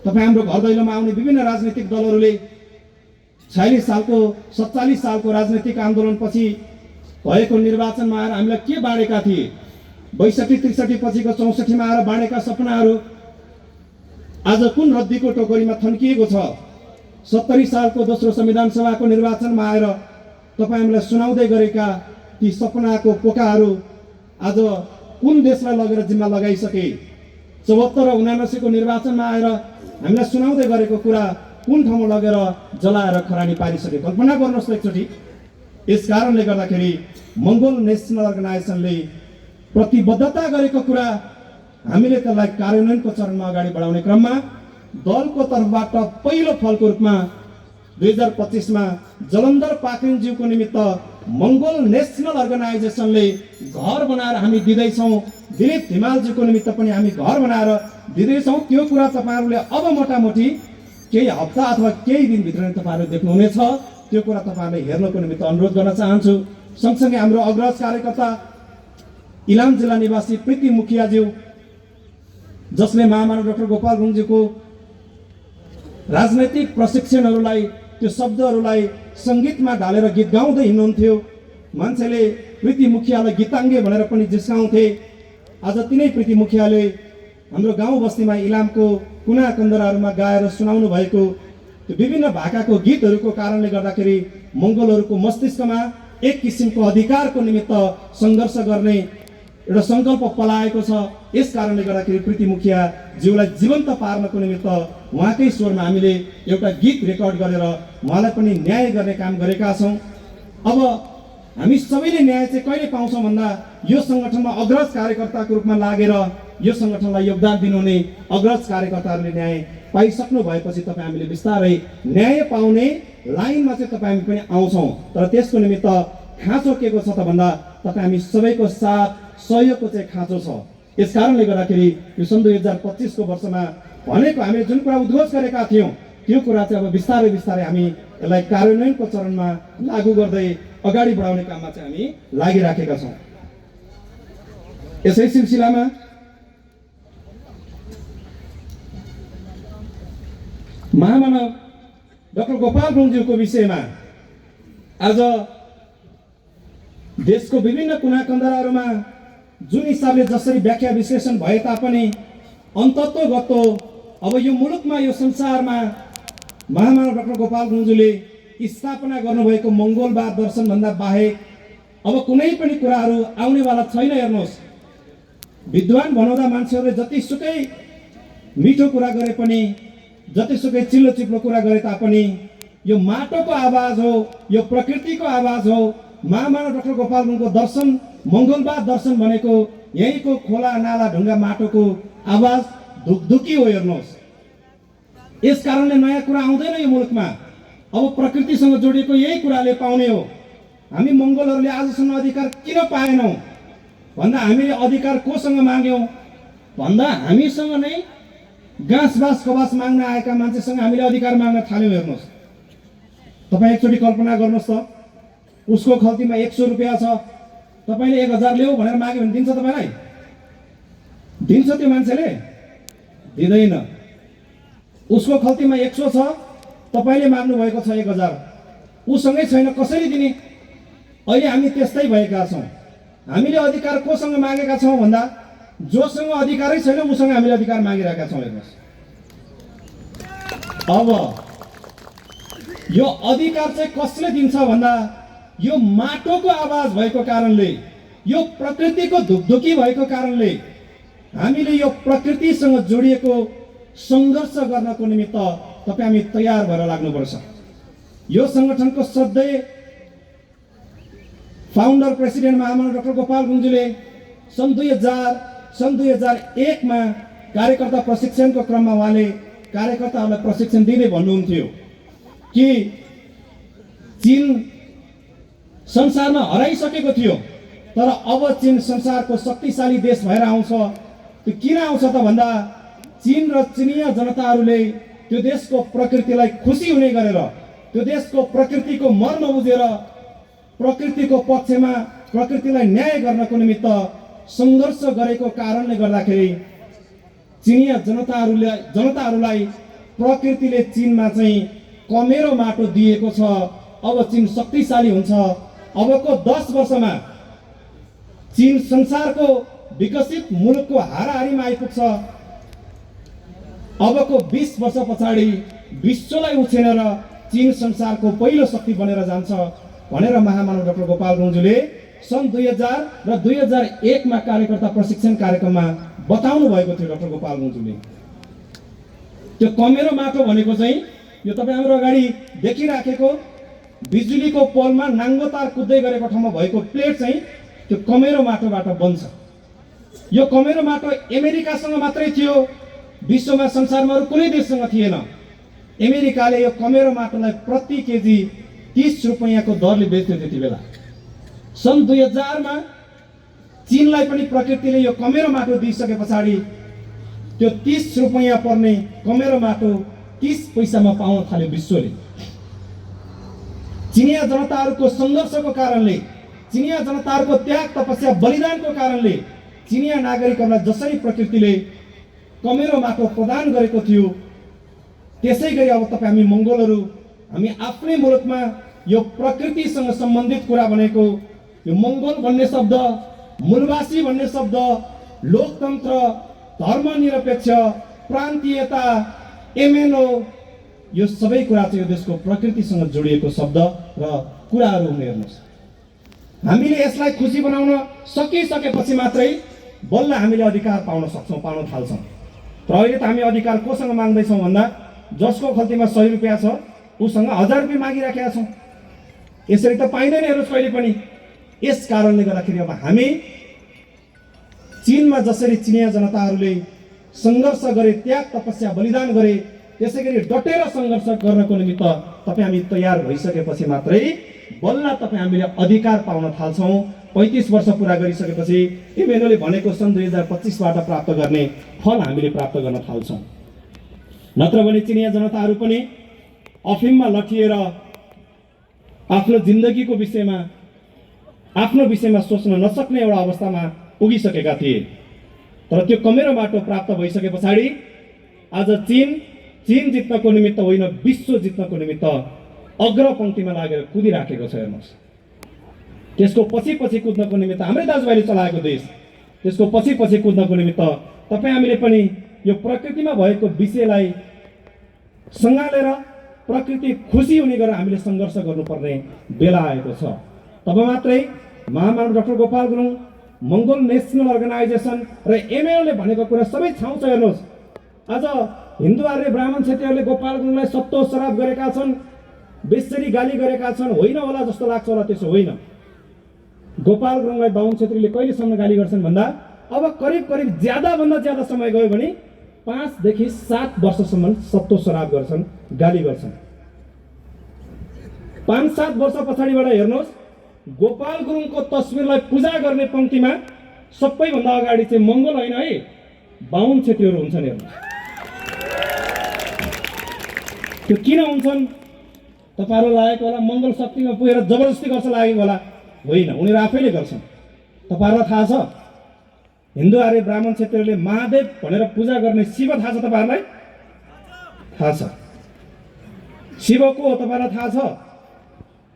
तपाईँ हाम्रो घर दैलोमा आउने विभिन्न राजनीतिक दलहरूले 47 सालको राजनीतिक आन्दोलनपछि भएको निर्वाचनमा आएर हामीलाई के बाँडेका थिए, 62-63 पछिको 64 मा आएर बाँडेका सपनाहरू आज कुन रद्दीको टोकरीमा थन्किएको छ? 70 सालको दोस्रो संविधान सभाको निर्वाचनमा आएर तपाईँ हामीलाई सुनाउँदै गरेका ती सपनाको पोकाहरू आज कुन देशलाई लगेर जिम्मा लगाइसके? 74 र 79 को निर्वाचनमा आएर हामीलाई सुनाउँदै गरेको कुरा कुन ठाउँमा लगेर जलाएर खरानी पारिसके? कल्पना गर्नुहोस् एकचोटि। यस कारणले गर्दाखेरि मंगोल नेसनल अर्गनाइजेसनले प्रतिबद्धता गरेको कुरा हामीले त्यसलाई कार्यान्वयनको चरणमा अगाडि बढाउने क्रममा दलको तर्फबाट पहिलो फलको रूपमा 2025 मा जलन्धर पाक्रिनज्यूको निमित्त मंगोल नेसनल अर्गनाइजेसनले घर बनाएर हामी दिँदैछौँ। दिलीप हिमालज्यूको निमित्त पनि हामी घर बनाएर दिँदैछौँ। त्यो कुरा तपाईहरुले अब मोटामोटी केही हप्ता अथवा केही दिनभित्र नै तपाईहरुले देख्नुहुनेछ। त्यो कुरा तपाईहरुले हेर्नको निमित्त अनुरोध गर्न चाहन्छु। सँगसँगै हाम्रो अग्रज कार्यकर्ता इलाम जिल्ला निवासी प्रीति मुखियाज्यू, जसले महामानव डाक्टर गोपाल गुरुङज्यूको राजनैतिक प्रशिक्षणहरूलाई, त्यो शब्दहरूलाई संगीतमा ढालेर गीत गाउँदै हिँड्नुहुन्थ्यो। मान्छेले प्रीति मुखियालाई गीताङ्गे भनेर पनि जिस्काउँथे। आज तिनै प्रीति मुखियाले हाम्रो गाउँ बस्तीमा इलामको कुना कन्दराहरूमा गाएर सुनाउनु भएको त्यो विभिन्न भाकाको गीतहरूको कारणले गर्दाखेरि मंगोलहरूको मस्तिष्कमा एक किसिमको अधिकारको निमित्त सङ्घर्ष गर्ने एउटा सङ्कल्प पलाएको छ। यस कारणले गर्दाखेरि प्रीति मुखिया ज्यूलाई जीवन्त पार्नको निमित्त उहाँकै स्वरमा हामीले एउटा गीत रेकर्ड गरेर उहाँलाई पनि न्याय गर्ने काम गरेका छौँ। अब हामी सबैले न्याय चाहिँ कहिले पाउँछौँ भन्दा यो सङ्गठनमा अग्रज कार्यकर्ताको रूपमा लागेर यो सङ्गठनलाई योगदान दिनुहुने अग्रज कार्यकर्ताहरूले न्याय पाइसक्नु भएपछि तपाईँ हामीले बिस्तारै न्याय पाउने लाइनमा चाहिँ तपाईँ हामी पनि आउँछौँ। तर त्यसको निमित्त खाँचो के को छ त भन्दा तपाईँ हामी सबैको साथ सहयोगको चाहिँ खाँचो छ। यस कारणले गर्दाखेरि यो सन् 2025 को वर्षमा भनेको हामीले जुन कुरा उद्घोष गरेका थियौँ त्यो कुरा चाहिँ अब बिस्तारै बिस्तारै हामी यसलाई कार्यान्वयनको चरणमा लागू गर्दै अगाडि बढाउने काममा चाहिँ हामी लागिराखेका छौँ। यसै सिलसिलामा महामानव डाक्टर गोपाल गुरुङज्यूको विषयमा आज देशको विभिन्न कुना कन्दराहरूमा जुन हिसाबले जसरी व्याख्या विश्लेषण भए तापनि अन्तत्वगतो अब यो मुलुकमा यो संसारमा महामानव डाक्टर गोपाल गुरुङज्यूले स्थापना गर्नुभएको मंगोलवाद दर्शनभन्दा बाहेक अब कुनै पनि कुराहरू आउनेवाला छैन। हेर्नुहोस्, विद्वान भनाउँदा मान्छेहरूले जतिसुकै मिठो कुरा गरे पनि, जतिसुकै चिल्लो चिप्लो कुरा गरे तापनि यो माटोको आवाज हो, यो प्रकृतिको आवाज हो। महामानव डाक्टर गोपाल गुरुङको दर्शन, मंगोलवाद दर्शन भनेको यहीँको खोला नाला ढुङ्गा माटोको आवाज, धुकधुकी हो। हेर्नुहोस्, यस कारणले नयाँ कुरा आउँदैन यो मुलुकमा। अब प्रकृतिसँग जोडिएको यही कुराले पाउने हो। हामी मंगोलहरूले आजसम्म अधिकार किन पाएनौँ भन्दा हामीले अधिकार कोसँग माग्यौँ भन्दा हामीसँग नै गाँस बाँस कबास माग्न आएका मान्छेसँग हामीले अधिकार माग्न थाल्यौँ। हेर्नुहोस्, तपाईँ एकचोटि कल्पना गर्नुहोस् त, उसको खल्तीमा 100 रुपियाँ छ, तपाईँले 1000 ल्याऊ भनेर माग्यो भने दिन्छ तपाईँलाई? दिन्छ त्यो मान्छेले? दिँदैन। उसको खल्तीमा 100 छ, तपाईँले माग्नु भएको छ 1000, उसँगै छैन, कसरी दिने? अहिले हामी त्यस्तै भएका छौँ। हामीले अधिकार कोसँग मागेका छौँ भन्दा जोसँग अधिकारै छैन उसँग हामीले अधिकार मागिरहेका छौँ। हेर्नुहोस्, अब यो अधिकार चाहिँ कसले दिन्छ भन्दा यो माटोको आवाज भएको कारणले, यो प्रकृतिको धुकधुकी भएको कारणले हामीले यो प्रकृतिसँग जोडिएको सङ्घर्ष गर्नको निमित्त तपाईँ हामी तयार भएर लाग्नुपर्छ। यो सङ्गठनको सधैँ फाउन्डर प्रेसिडेन्ट महामानव डाक्टर गोपाल गुरुङज्यूले सन् 2001 मा कार्यकर्ता प्रशिक्षणको क्रममा उहाँले कार्यकर्ताहरूलाई प्रशिक्षण दिँदै भन्नुहुन्थ्यो कि चीन संसारमा हराइसकेको थियो, तर अब चीन संसारको शक्तिशाली देश भएर आउँछ। त्यो किन आउँछ त भन्दा चीन र चिनिया जनताहरूले त्यो देशको प्रकृतिलाई खुसी हुने गरेर, त्यो देशको प्रकृतिको मर्म बुझेर प्रकृतिको पक्षमा प्रकृतिलाई न्याय गर्नको निमित्त सङ्घर्ष गरेको कारणले गर्दाखेरि चिनिया जनताहरूलाई प्रकृतिले चीनमा चाहिँ कमेरो माटो दिएको छ। अब चीन शक्तिशाली हुन्छ। अबको 10 वर्षमा चीन संसारको विकसित मुलुकको हाराहारीमा आइपुग्छ। अबको 20 वर्ष पछाडि विश्वलाई उछिनेर चीन संसारको पहिलो शक्ति बनेर जान्छ भनेर महामानव डाक्टर गोपाल गुरुङज्यूले सन् 2000 र 2001 मा कार्यकर्ता प्रशिक्षण कार्यक्रममा बताउनु भएको थियो डाक्टर गोपाल गुरुङज्यूले। त्यो कमेरो माटो भनेको चाहिँ यो तपाईँ हाम्रो अगाडि देखिराखेको बिजुलीको पोलमा नाङ्गो तार कुद्दै गरेको ठाउँमा भएको प्लेट चाहिँ त्यो कमेरो माटोबाट बन्छ। यो कमेरो माटो अमेरिकासँग मात्रै थियो, विश्वमा संसारमा अरू कुनै देशसँग थिएन। अमेरिकाले यो कमेरो माटोलाई प्रति केजी 30 रुपैयाँको दरले बेच्थ्यो त्यति बेला। सन् 2000 मा चीनलाई पनि प्रकृतिले यो कमेरो माटो दिइसके पछाडि त्यो 30 रुपैयाँ पर्ने कमेरो माटो 30 पैसामा पाउन थाल्यो विश्वले। चिनिया जनताहरूको सङ्घर्षको कारणले, चिनिया जनताहरूको त्याग तपस्या बलिदानको कारणले चिनिया नागरिकहरूलाई जसरी प्रकृतिले कमेरो माटो प्रदान गरेको थियो, त्यसै गरी अब तपाईँ हामी मङ्गोलहरू हामी आफ्नै मुलुकमा यो प्रकृतिसँग सम्बन्धित कुरा भनेको यो मङ्गोल भन्ने शब्द, मूलवासी भन्ने शब्द, लोकतन्त्र, धर्मनिरपेक्ष, प्रान्तीयता, एमएनओ, यो सबै कुरा चाहिँ यो देशको प्रकृतिसँग जोडिएको शब्द र कुराहरू हुने। हेर्नुहोस्, हामीले यसलाई खुसी बनाउन सकिसकेपछि मात्रै बल्ल हामीले अधिकार पाउन सक्छौँ, पाउन थाल्छौँ। र अहिले त हामी अधिकार कोसँग माग्दैछौँ भन्दा जसको खल्तीमा 100 रुपियाँ छ उसँग 1000 रुपियाँ मागिराखेका छौँ। यसरी त पाइँदैन हेर्नुहोस् कहिले पनि। यस कारणले गर्दाखेरि अब हामी चीनमा जसरी चिनिया जनताहरूले सङ्घर्ष गरे, त्याग तपस्या बलिदान गरे, त्यसै गरी डटेर सङ्घर्ष गर्नको निमित्त तपाईँ हामी तयार भइसकेपछि मात्रै बल्ल तपाईँ हामीले अधिकार पाउन थाल्छौँ। 35 वर्ष पुरा गरिसकेपछि एमएनओले भनेको सन् 2025 बाट प्राप्त गर्ने फल हामीले प्राप्त गर्न थाल्छौँ। नत्र भने चिनिया जनताहरू पनि अफिममा लटिएर आफ्नो जिन्दगीको विषयमा, आफ्नो विषयमा सोच्न नसक्ने एउटा अवस्थामा पुगिसकेका थिए। तर त्यो कमेरो माटो प्राप्त भइसके पछाडि आज चीन जित्नको निमित्त होइन, विश्व जित्नको निमित्त अग्रपङ्क्तिमा लागेर कुदिराखेको छ। हेर्नुहोस्, त्यसको पछि कुद्नको निमित्त हाम्रै दाजुभाइले चलाएको देश, त्यसको पछि कुद्नको निमित्त तपाईँ हामीले पनि यो प्रकृतिमा भएको विषयलाई सँगालेर प्रकृति खुसी हुने गरेर हामीले सङ्घर्ष गर्नुपर्ने बेला आएको छ। तब मात्रै महामानव डाक्टर गोपाल गुरुङ, मङ्गोल नेसनल अर्गनाइजेसन र एमएनओले भनेको कुरा सबै छाउँछ। हेर्नुहोस्, आज हिन्दू आर्य ब्राह्मण क्षेत्रीहरूले गोपाल गुरुङलाई सत्तो शराब गरेका छन्, बेसरी गाली गरेका छन्, होइन होला जस्तो लाग्छ होला, त्यसो होइन। गोपाल गुरुङलाई बाहुन क्षेत्रीले कहिलेसम्म गाली गर्छन् भन्दा अब करिब ज्यादाभन्दा ज्यादा समय गयो भने 5 देखि 7 वर्षसम्म सत्तो शराब गर्छन्, गाली गर्छन्। 5-7 वर्ष पछाडिबाट हेर्नुहोस्, गोपाल गुरुङको तस्बिरलाई पूजा गर्ने पङ्क्तिमा सबैभन्दा अगाडि चाहिँ मङ्गोल होइन है, बाहुन क्षेत्रीहरू हुन्छन्। हेर्नुहोस्, त्यो किन हुन्छन् तपाईँहरू लागेको होला मङ्गोल शक्तिमा पुगेर जबरजस्ती गर्छ लागेको होला, होइन, उनीहरू आफैले गर्छन्। तपाईँहरूलाई थाहा छ हिन्दू आर्य ब्राह्मण क्षेत्रीहरूले महादेव भनेर पूजा गर्ने शिव थाहा छ तपाईँहरूलाई? थाहा छ। शिव को हो तपाईँलाई थाहा छ?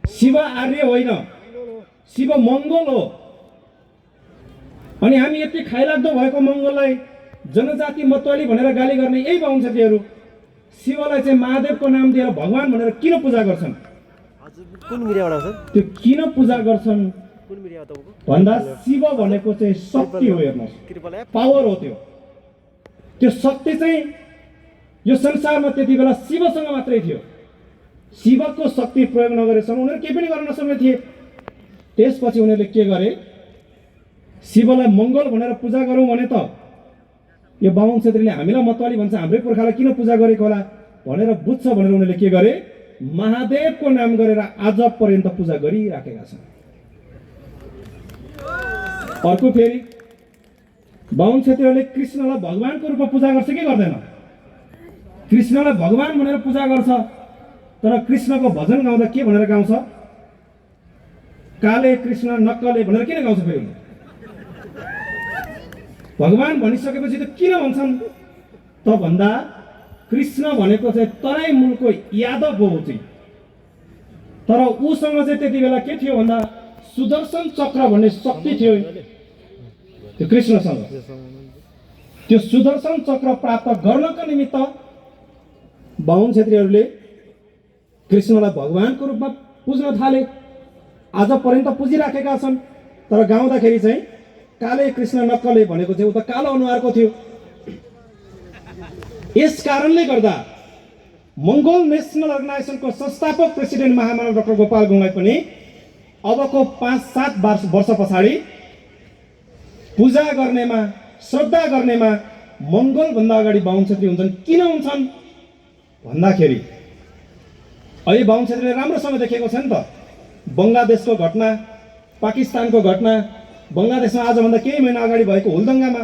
शिव आर्य होइन, शिव मङ्गोल हो। अनि हामी यति खाइलाग्दो भएको मङ्गोललाई जनजाति मतवाली भनेर गाली गर्ने यही बाहुन क्षेत्रीहरू शिवलाई चाहिँ महादेवको नाम दिएर भगवान भनेर किन पूजा गर्छन्? कुन मिडियाबाट आउँछ? त्यो किन पूजा गर्छन् भन्दा शिव भनेको चाहिँ शक्ति हो। हेर्नुहोस्, पावर हो। त्यो शक्ति चाहिँ यो संसारमा त्यति बेला शिवसँग मात्रै थियो। शिवको शक्ति प्रयोग नगरेसम्म उनीहरू केही पनि गर्न नसक्ने थिए। त्यसपछि उनीहरूले के गरे? शिवलाई मङ्गल भनेर पूजा गरौँ भने त यो बाहुन क्षेत्रीले हामीलाई मतवाली भन्छ, हाम्रै पुर्खालाई किन पूजा गरेको होला भनेर बुझ्छ भनेर उनीहरूले के गरे? महादेवको नाम गरेर आज पर्यन्त पूजा गरिराखेका छन्। अर्को फेरि बाहुन क्षेत्रीहरूले कृष्णलाई भगवानको रूपमा पूजा गर्छ कि गर्दैन? कृष्णलाई भगवान भनेर पूजा गर्छ, तर कृष्णको भजन गाउँदा के भनेर गाउँछ? काले कृष्ण नक्कले भनेर किन गाउँछ? फेरि भगवान भनिसकेपछि त किन भन्छन् त भन्दा कृष्ण भनेको चाहिँ तराई मूलको यादव हो चाहिँ, तर उसँग चाहिँ त्यति बेला के थियो भन्दा सुदर्शन चक्र भन्ने शक्ति थियो त्यो कृष्णसँग। त्यो सुदर्शन चक्र प्राप्त गर्नको निमित्त बाहुन क्षेत्रीहरूले कृष्णलाई भगवानको रूपमा पुज्न थाले। आज पर्यन्त पुजिराखेका छन्। तर गाउँदाखेरि चाहिँ काले कृष्ण नक्कले भनेको थियो, उता कालो अनुहारको थियो। यस कारणले गर्दा मङ्गोल नेसनल अर्गनाइजेसनको संस्थापक प्रेसिडेन्ट महामानव डाक्टर गोपाल गुरुङलाई पनि अबको 5-7 वर्ष पछाडि पूजा गर्नेमा, श्रद्धा गर्नेमा मङ्गोलभन्दा अगाडि बाहुन क्षेत्री हुन्छन्। किन हुन्छन् भन्दाखेरि अहिले बाहुन क्षेत्रीले राम्रोसँग देखेको छ नि त, बङ्गलादेशको घटना, पाकिस्तानको घटना, बङ्गलादेशमा आजभन्दा केही महिना अगाडि भएको हुलदङ्गामा,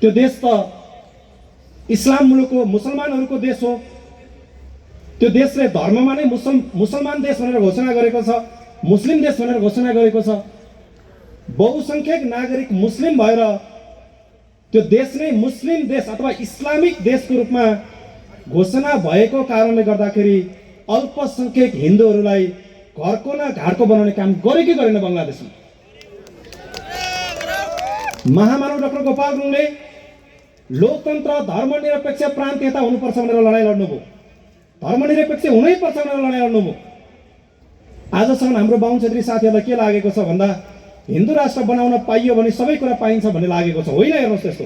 त्यो देश त इस्लाम मुलुक हो, मुसलमानहरूको देश हो। त्यो देशले धर्ममा नै मुसलमान देश भनेर घोषणा गरेको छ, मुस्लिम देश भनेर घोषणा गरेको छ। बहुसङ्ख्यक नागरिक मुस्लिम भएर त्यो देश नै मुस्लिम देश अथवा इस्लामिक देशको रूपमा घोषणा भएको कारणले गर्दाखेरि अल्पसङ्ख्यक हिन्दूहरूलाई घरको न घाटको बनाउने काम गरे कि गरेन बङ्गलादेशमा? महामानव डाक्टर गोपाल गुरुङले लोकतन्त्र, धर्मनिरपेक्ष प्रान्तीयता हुनुपर्छ भनेर लडाइँ लड्नुभयो। धर्मनिरपेक्ष हुनैपर्छ भनेर लडाइँ लड्नुभयो। आजसम्म हाम्रो बाहुन क्षेत्री साथीहरूलाई के लागेको छ भन्दा हिन्दू राष्ट्र बनाउन पाइयो भने सबै कुरा पाइन्छ भन्ने लागेको छ। होइन, हेर्नुहोस् त्यस्तो।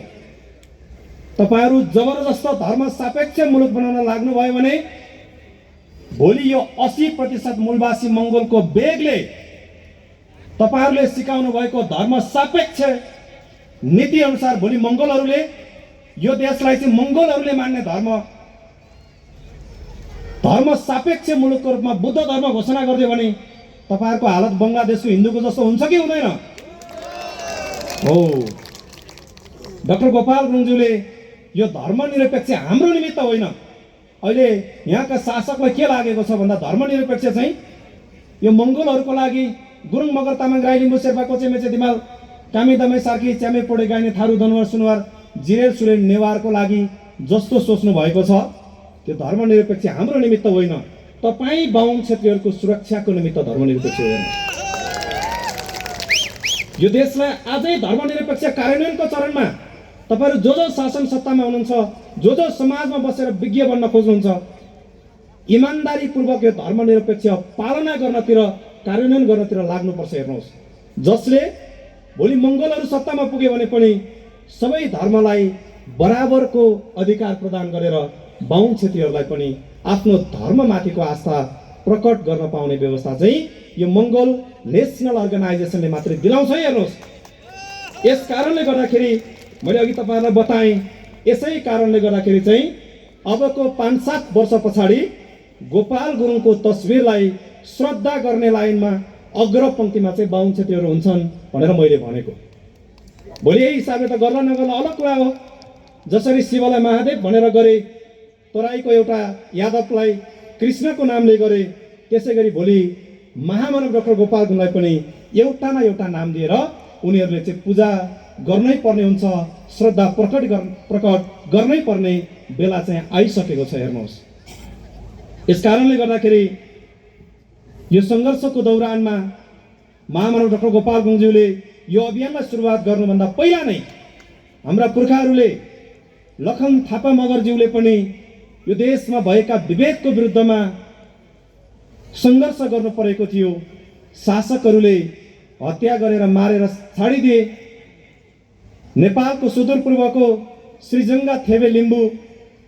तपाईँहरू जबरजस्त धर्म सापेक्ष मुलुक बनाउन लाग्नुभयो भने भोलि यो 80% मूलवासी मङ्गोलको वेगले तपाईँहरूले सिकाउनु भएको धर्म सापेक्ष नीति अनुसार भोलि मङ्गोलहरूले यो देशलाई चाहिँ मङ्गोलहरूले मान्ने धर्म सापेक्ष मुलुकको रूपमा बुद्ध धर्म घोषणा गरिदियो भने तपाईँहरूको हालत बङ्गलादेशको हिन्दूको जस्तो हुन्छ कि हुँदैन? हो, डाक्टर गोपाल गुरुङज्यूले यो धर्मनिरपेक्ष हाम्रो निमित्त होइन। अहिले यहाँका शासकलाई के लागेको छ भन्दा धर्मनिरपेक्ष चाहिँ यो मङ्गोलहरूको लागि गुरुङ, मगर, तामाङ, राई, लिम्बू, शेर्पा, कोचे, मेचे, दिमाल, कामी, दमाई, सार्की, च्यामे, पोडे, गाइने, थारू, दनुवार, सुनुवार, जिरेल, सुरेल, नेवारको लागि जस्तो सोच्नु भएको छ त्यो धर्मनिरपेक्ष हाम्रो निमित्त होइन। तपाईँ बाहुन क्षेत्रीहरूको सुरक्षाको निमित्त धर्मनिरपेक्ष होइन। यो देशलाई आजै धर्मनिरपेक्ष कार्यान्वयनको चरणमा तपाईँहरू जो शासन सत्तामा हुनुहुन्छ, जो समाजमा बसेर विज्ञ बन्न खोज्नुहुन्छ, इमान्दारीपूर्वक यो धर्मनिरपेक्ष पालना गर्नतिर, कार्यान्वयन गर्नतिर लाग्नुपर्छ। हेर्नुहोस्, जसले भोलि मङ्गोलहरू सत्तामा पुग्यो भने पनि सबै धर्मलाई बराबरको अधिकार प्रदान गरेर बाहुन क्षेत्रीहरूलाई पनि आफ्नो धर्ममाथिको आस्था प्रकट गर्न पाउने व्यवस्था चाहिँ यो मङ्गोल नेसनल अर्गनाइजेसनले मात्रै दिलाउँछ। हेर्नुहोस्, यस कारणले गर्दाखेरि मैले अघि तपाईँहरूलाई बताएँ, यसै कारणले गर्दाखेरि चाहिँ अबको 5-7 वर्ष पछाडि गोपाल गुरुङको तस्बिरलाई श्रद्धा गर्ने लाइनमा अग्रपङ्क्तिमा चाहिँ बाहुन क्षेत्रीहरू हुन्छन् भनेर मैले भनेको। भोलि यही हिसाबले त गर्ला नगर्ला अलग कुरा हो। जसरी शिवलाई महादेव भनेर गरे, तराईको एउटा यादवलाई कृष्णको नामले गरे, त्यसै गरी भोलि महामानव डाक्टर गोपाल गुरुङलाई पनि एउटा न एउटा नाम दिएर उनीहरूले चाहिँ पूजा गर्नै पर्ने हुन्छ, श्रद्धा प्रकट गर्नै पर्ने बेला चाहिँ आइसकेको छ। हेर्नुहोस्, यस कारणले गर्दाखेरि यो सङ्घर्षको दौरानमा महामानव डाक्टर गोपाल गुरुङज्यूले यो अभियानलाई सुरुवात गर्नुभन्दा पहिला नै हाम्रा पुर्खाहरूले लखन थापा मगरज्यूले पनि यो देशमा भएका विभेदको विरुद्धमा सङ्घर्ष गर्नु परेको थियो। शासकहरूले हत्या गरेर मारेर छाडिदिए। नेपालको सुदूरपूर्वको श्रीजङ्गा थेबे लिम्बू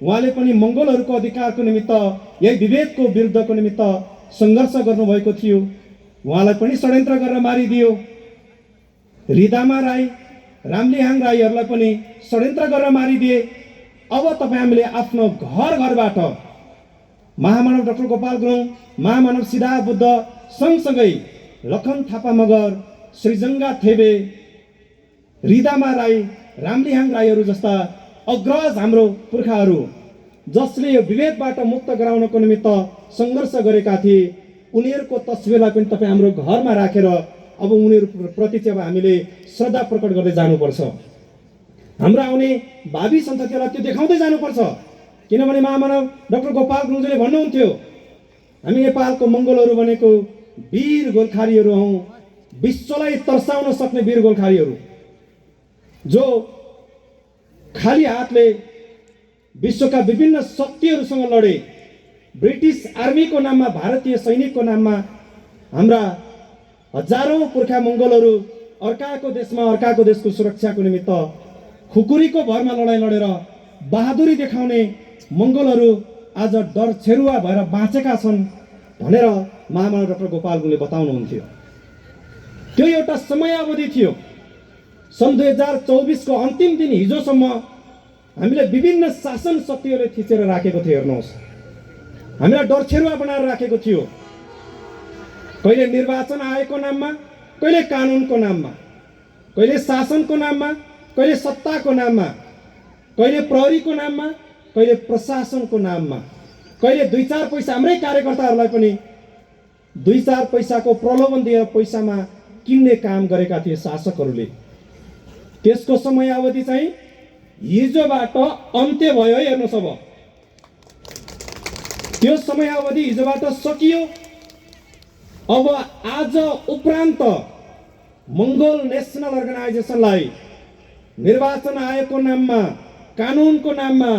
उहाँले पनि मङ्गोलहरूको अधिकारको निमित्त, यही विभेदको विरुद्धको निमित्त सङ्घर्ष गर्नुभएको थियो। उहाँलाई पनि षड्यन्त्र गरेर मारिदियो। रिदामा राई, रामलिहाङ राईहरूलाई पनि षड्यन्त्र गरेर मारिदिए। अब तपाईँ हामीले आफ्नो घरबाट महामानव डाक्टर गोपाल गुरुङ, महामानव सिद्धार्थ बुद्ध सँगसँगै लखन थापा मगर, श्रीजङ्गा थेबे, रिदामा राई, रामलिहाङ राईहरू जस्ता अग्रज हाम्रो पुर्खाहरू जसले यो विभेदबाट मुक्त गराउनको निमित्त सङ्घर्ष गरेका थिए, उनीहरूको तस्बिरलाई पनि तपाईँ हाम्रो घरमा राखेर अब उनीहरूप्रति चाहिँ अब हामीले श्रद्धा प्रकट गर्दै जानुपर्छ। हाम्रो आउने भावी सन्ततिहरूलाई त्यो देखाउँदै जानुपर्छ। किनभने महामानव डाक्टर गोपाल गुरुङज्यूले भन्नुहुन्थ्यो, हामी नेपालको मङ्गोलहरू भनेको वीर गोर्खालीहरू हौँ, विश्वलाई तर्साउन सक्ने वीर गोर्खालीहरू, जो खाली हातले विश्वका विभिन्न शक्तिहरूसँग लडे। ब्रिटिस आर्मीको नाममा, भारतीय सैनिकको नाममा हाम्रा हजारौं पुर्खा मङ्गोलहरू अर्काको देशमा अर्काको देशको सुरक्षाको निमित्त खुकुरीको भरमा लडाइँ लडेर बहादुरी देखाउने मङ्गोलहरू आज डर छेरुवा भएर बाँचेका छन् भनेर महामानव डाक्टर गोपाल गुरुङले बताउनुहुन्थ्यो। त्यो एउटा समयावधि थियो। सन् 2024 को अन्तिम दिन हिजोसम्म हामीले विभिन्न शासन शक्तिहरूले थिचेर राखेको थियो। हेर्नुहोस्, हामीलाई डरछेरुवा बनाएर राखेको थियो। कहिले निर्वाचन आयोगको नाममा, कहिले कानुनको नाममा, कहिले शासनको नाममा, कहिले सत्ताको नाममा, कहिले प्रहरीको नाममा, कहिले प्रशासनको नाममा, कहिले 2-4 पैसा हाम्रै कार्यकर्ताहरूलाई पनि 2-4 पैसाको प्रलोभन दिएर पैसामा किन्ने काम गरेका थिए शासकहरूले। त्यसको समयावधि चाहिँ हिजोबाट अन्त्य भयो। हेर्नुहोस्, अब त्यो समयावधि हिजोबाट सकियो। अब आज उपरान्त मङ्गोल नेसनल अर्गनाइजेसनलाई निर्वाचन आयोगको नाममा, कानुनको नाममा,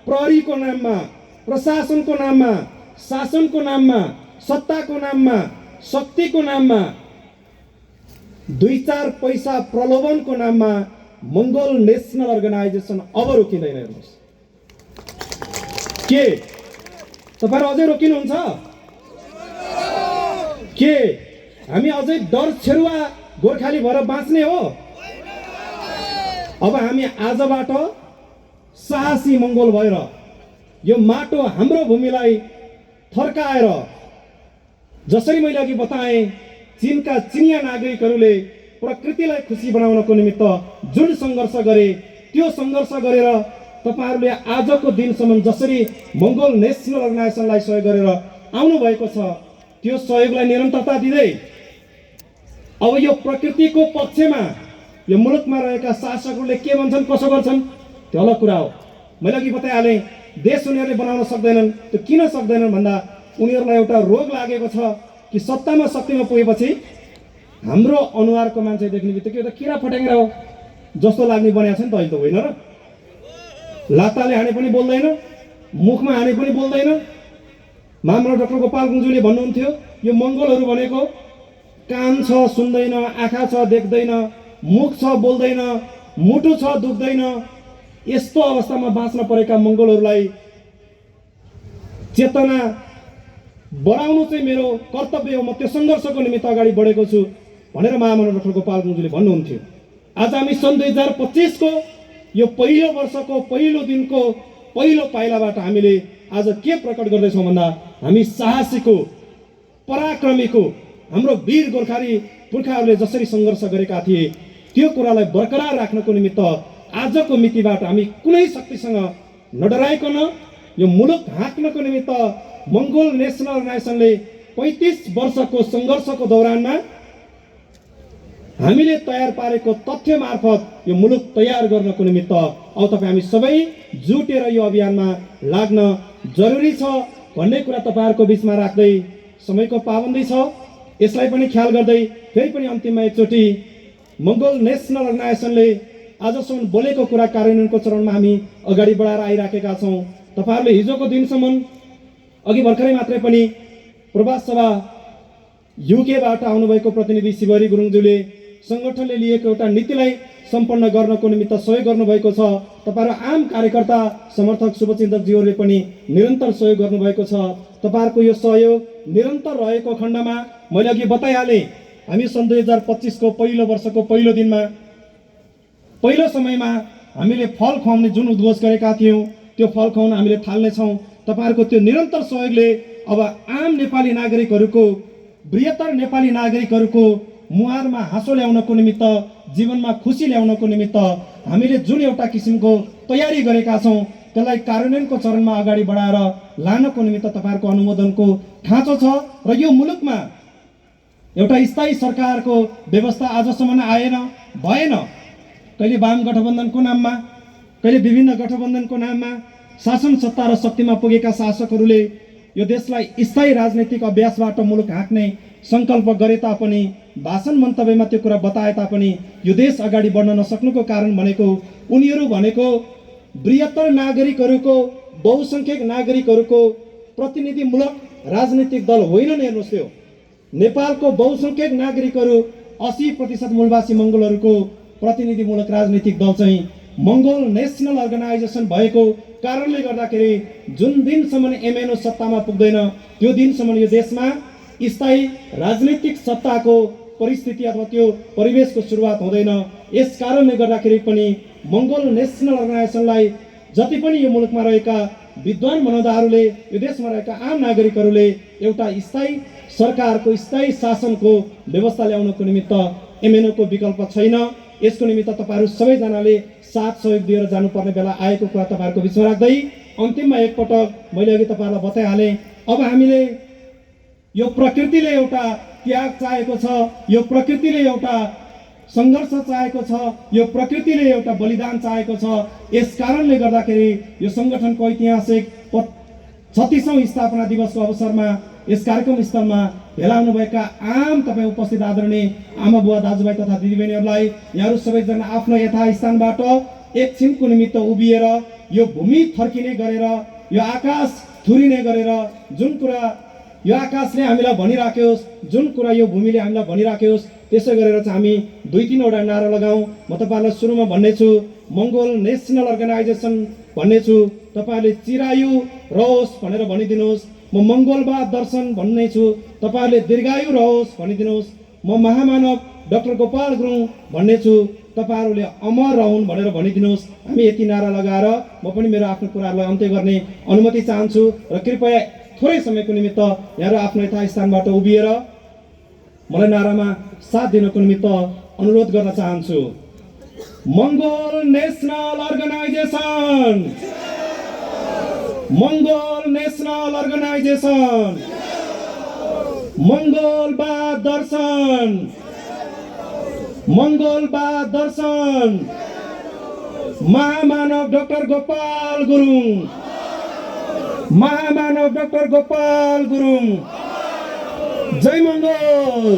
प्रहरीको नाममा, प्रशासनको नाममा, शासनको नाममा, सत्ताको नाममा, शक्तिको नाममा, 2-4 पैसा प्रलोभनको नाममा मङ्गोल नेसनल अर्गनाइजेसन अब रोकिँदैन। हेर्नुहोस्, के तपाईहरु अझै रोकिनुहुन्छ? के हामी अझै डर छेरुवा गोर्खाली भएर बाँच्ने हो? अब हामी आजबाट साहसी मङ्गोल भएर यो माटो हाम्रो भूमिलाई थर्काएर, जसरी मैले अघि बताएँ, चीनका चिनिया नागरिकहरूले प्रकृतिलाई खुसी बनाउनको निमित्त जुन सङ्घर्ष गरे, त्यो सङ्घर्ष गरेर तपाईहरुले आजको दिनसम्म जसरी मङ्गोल नेसनल अर्गनाइजेसनलाई सहयोग गरेर आउनु भएको छ, त्यो सहयोगलाई निरन्तरता दिँदै अब यो प्रकृतिको पक्षमा यो मुलुकमा रहेका शासकहरूले के भन्छन्, कसो गर्छन्, त्यो अलग कुरा हो। मैले अघि बताइहालेँ, देश उनीहरूले बनाउन सक्दैनन्। त्यो किन सक्दैनन् भन्दा उनीहरूलाई एउटा रोग लागेको छ कि सत्तामा शक्तिमा पुगेपछि हाम्रो अनुहारको मान्छे देख्ने बित्तिकै एउटा किरा फट्याङ्ग्रा हो जस्तो लाग्ने बनाएको छ नि त। अहिले त होइन र? लात्ताले हाने पनि बोल्दैन, मुखमा हाने पनि बोल्दैन। महामानव डाक्टर गोपाल गुरुङले भन्नुहुन्थ्यो, यो मङ्गोलहरू भनेको कान छ सुन्दैन, आँखा छ देख्दैन, मुख छ बोल्दैन, मुटु छ दुख्दैन, यस्तो अवस्थामा बाँच्न परेका मङ्गोलहरूलाई चेतना बढाउनु चाहिँ मेरो कर्तव्य हो। म त्यो सङ्घर्षको निमित्त अगाडि बढेको छु भनेर महामानव डाक्टर गोपाल गुरुङले भन्नुहुन्थ्यो। आज हामी सन् 2025 को यो पहिलो वर्षको पहिलो दिनको पहिलो पाइलाबाट हामीले आज के प्रकट गर्दैछौँ भन्दा हामी साहसीको, पराक्रमीको, हाम्रो वीर गोर्खाली पुर्खाहरूले जसरी सङ्घर्ष गरेका थिए त्यो कुरालाई बरकरार राख्नको निमित्त आजको मितिबाट हामी कुनै शक्तिसँग नडराइकन यो मुलुक हाँक्नको निमित्त मङ्गोल नेसनल अर्गनाइजेसनले 35 वर्षको सङ्घर्षको दौरानमा हामीले तयार पारेको तथ्य मार्फत यो मुलुक तयार गर्नको निमित्त अब तपाईँ हामी सबै जुटेर यो अभियानमा लाग्न जरुरी छ भन्ने कुरा तपाईहरुको बीचमा राख्दै, समयको पाबन्दी छ यसलाई पनि ख्याल गर्दै फेरि पनि अन्तिममा एकचोटि मङ्गोल नेसनल अर्गनाइजेसनले आजसम्म बोलेको कुरा कार्यान्वयनको चरणमा हामी अगाडि बढाएर आइराखेका छौँ। तपाईहरुले हिजोको दिनसम्म अघि भर्खरै मात्रै पनि प्रवास सभा युकेबाट आउनुभएको प्रतिनिधि शिवहरी गुरुङज्यूले सङ्गठनले लिएको एउटा नीतिलाई सम्पन्न गर्नको निमित्त सहयोग गर्नुभएको छ। तपाईहरु आम कार्यकर्ता, समर्थक, शुभचिन्तकज्यूहरूले पनि निरन्तर सहयोग गर्नुभएको छ। तपाईहरुको यो सहयोग निरन्तर रहेको खण्डमा मैले अघि बताइहालेँ, हामी सन् 2025 को पहिलो वर्षको पहिलो दिनमा, पहिलो समयमा हामीले फल खुवाउने जुन उद्घोष गरेका थियौँ त्यो फल खुवाउन हामीले थाल्नेछौँ। तपाईहरुको त्यो निरन्तर सहयोगले अब आम नेपाली नागरिकहरूको, बृहत्तर नेपाली नागरिकहरूको मुहारमा हाँसो ल्याउनको निमित्त, जीवनमा खुसी ल्याउनको निमित्त हामीले जुन एउटा किसिमको तयारी गरेका छौँ त्यसलाई कार्यान्वयनको चरणमा अगाडि बढाएर लानको निमित्त तपाईहरुको अनुमोदनको खाँचो छ। र यो मुलुकमा एउटा स्थायी सरकारको व्यवस्था आजसम्म आएन, भएन। कहिले वाम गठबन्धनको नाममा, कहिले विभिन्न गठबन्धनको नाममा शासन सत्ता र शक्तिमा पुगेका शासकहरूले यो देशलाई स्थायी राजनीतिक अभ्यासबाट मुलुक हाँक्ने सङ्कल्प गरे तापनि, भाषण मन्तव्यमा त्यो कुरा बताए तापनि यो देश अगाडि बढ्न नसक्नुको कारण भनेको उनीहरू भनेको बृहत्तर नागरिकहरूको बहुसङ्ख्यक नागरिकहरूको प्रतिनिधिमूलक राजनीतिक दल होइनन्। हेर्नुहोस्, त्यो नेपालको बहुसङ्ख्यक नागरिकहरू 80% मूलवासी मङ्गोलहरूको प्रतिनिधिमूलक राजनीतिक दल चाहिँ मङ्गोल नेसनल अर्गनाइजेसन भएको कारणले गर्दाखेरि जुन दिनसम्म एमएनओ सत्तामा पुग्दैन त्यो दिनसम्म यो देशमा स्थायी राजनीतिक सत्ताको परिस्थिति अथवा त्यो परिवेशको सुरुवात हुँदैन। यस कारणले गर्दाखेरि पनि मङ्गोल नेसनल अर्गनाइजेसनलाई जति पनि यो मुलुकमा रहेका विद्वान मनोदाहरूले, यो देशमा रहेका आम नागरिकहरूले एउटा स्थायी सरकारको स्थायी शासनको व्यवस्था ल्याउनको निमित्त एमएनओको विकल्प छैन। यसको निमित्त तपाईँहरू सबैजनाले साथ सहयोग दिएर जानुपर्ने बेला आएको कुरा तपाईँहरूको बिचमा राख्दै अन्तिममा एकपटक मैले अघि तपाईँहरूलाई बताइहालेँ, अब हामीले यो प्रकृतिले एउटा त्याग चाहेको छ, यो प्रकृतिले एउटा सङ्घर्ष चाहेको छ, यो प्रकृतिले एउटा बलिदान चाहेको छ। यस कारणले गर्दाखेरि यो सङ्गठनको ऐतिहासिक 36औं स्थापना दिवसको अवसरमा यस कार्यक्रम स्थलमा भेला हुनुभएका आम तपाईँ उपस्थित आदरणीय आमा बुवा दाजुभाइ तथा दिदीबहिनीहरूलाई यहाँहरू सबैजना आफ्नो यथास्थानबाट एकछिनको निमित्त उभिएर यो भूमि थर्किने गरेर, यो आकाश थुरिने गरेर जुन कुरा यो आकाशले हामीलाई भनिराख्योस्, जुन कुरा यो भूमिले हामीलाई भनिराख्योस्, त्यसै गरेर चाहिँ हामी 2-3 वटा नारा लगाउँ। म तपाईँहरूलाई सुरुमा भन्ने छु मङ्गोल नेसनल अर्गनाइजेसन भन्ने छु, तपाईँहरूले चिरायु रहोस् भनेर भनिदिनुहोस्। म मङ्गोलवाद दर्शन भन्ने छु, तपाईँहरूले दीर्घायु रहोस् भनिदिनुहोस्। म महामानव डाक्टर गोपाल गुरुङ भन्ने छु, तपाईँहरूले अमर रहन् भनेर भनिदिनुहोस्। हामी यति नारा लगाएर म पनि मेरो आफ्नो कुराहरूलाई अन्त्य गर्ने अनुमति चाहन्छु र कृपया थोरै समयको निमित्त यहाँहरू आफ्नो यथास्थानबाट उभिएर मलाई नारामा साथ दिनको निमित्त अनुरोध गर्न चाहन्छु। मङ्गोल नेसनल अर्गनाइजेसन, मङ्गोल नेसनल अर्गनाइजेसन, मङ्गोलवाद दर्शन, मङ्गोलवाद दर्शन, महामानव डाक्टर गोपाल गुरुङ, महामानव डाक्टर गोपाल गुरुङ। जय मङ्गोल,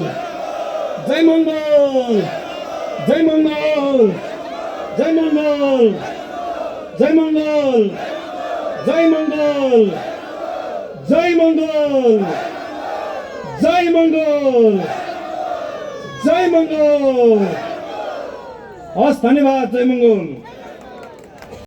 जय मङ्गोल, जय मङ्गोल, जय मङ्गोल, जय मङ्गोल, जय मङ्गोल, जय मङ्गोल, जय मङ्गोल, जय मङ्गोल। हस्, धन्यवाद। जय मङ्गोल।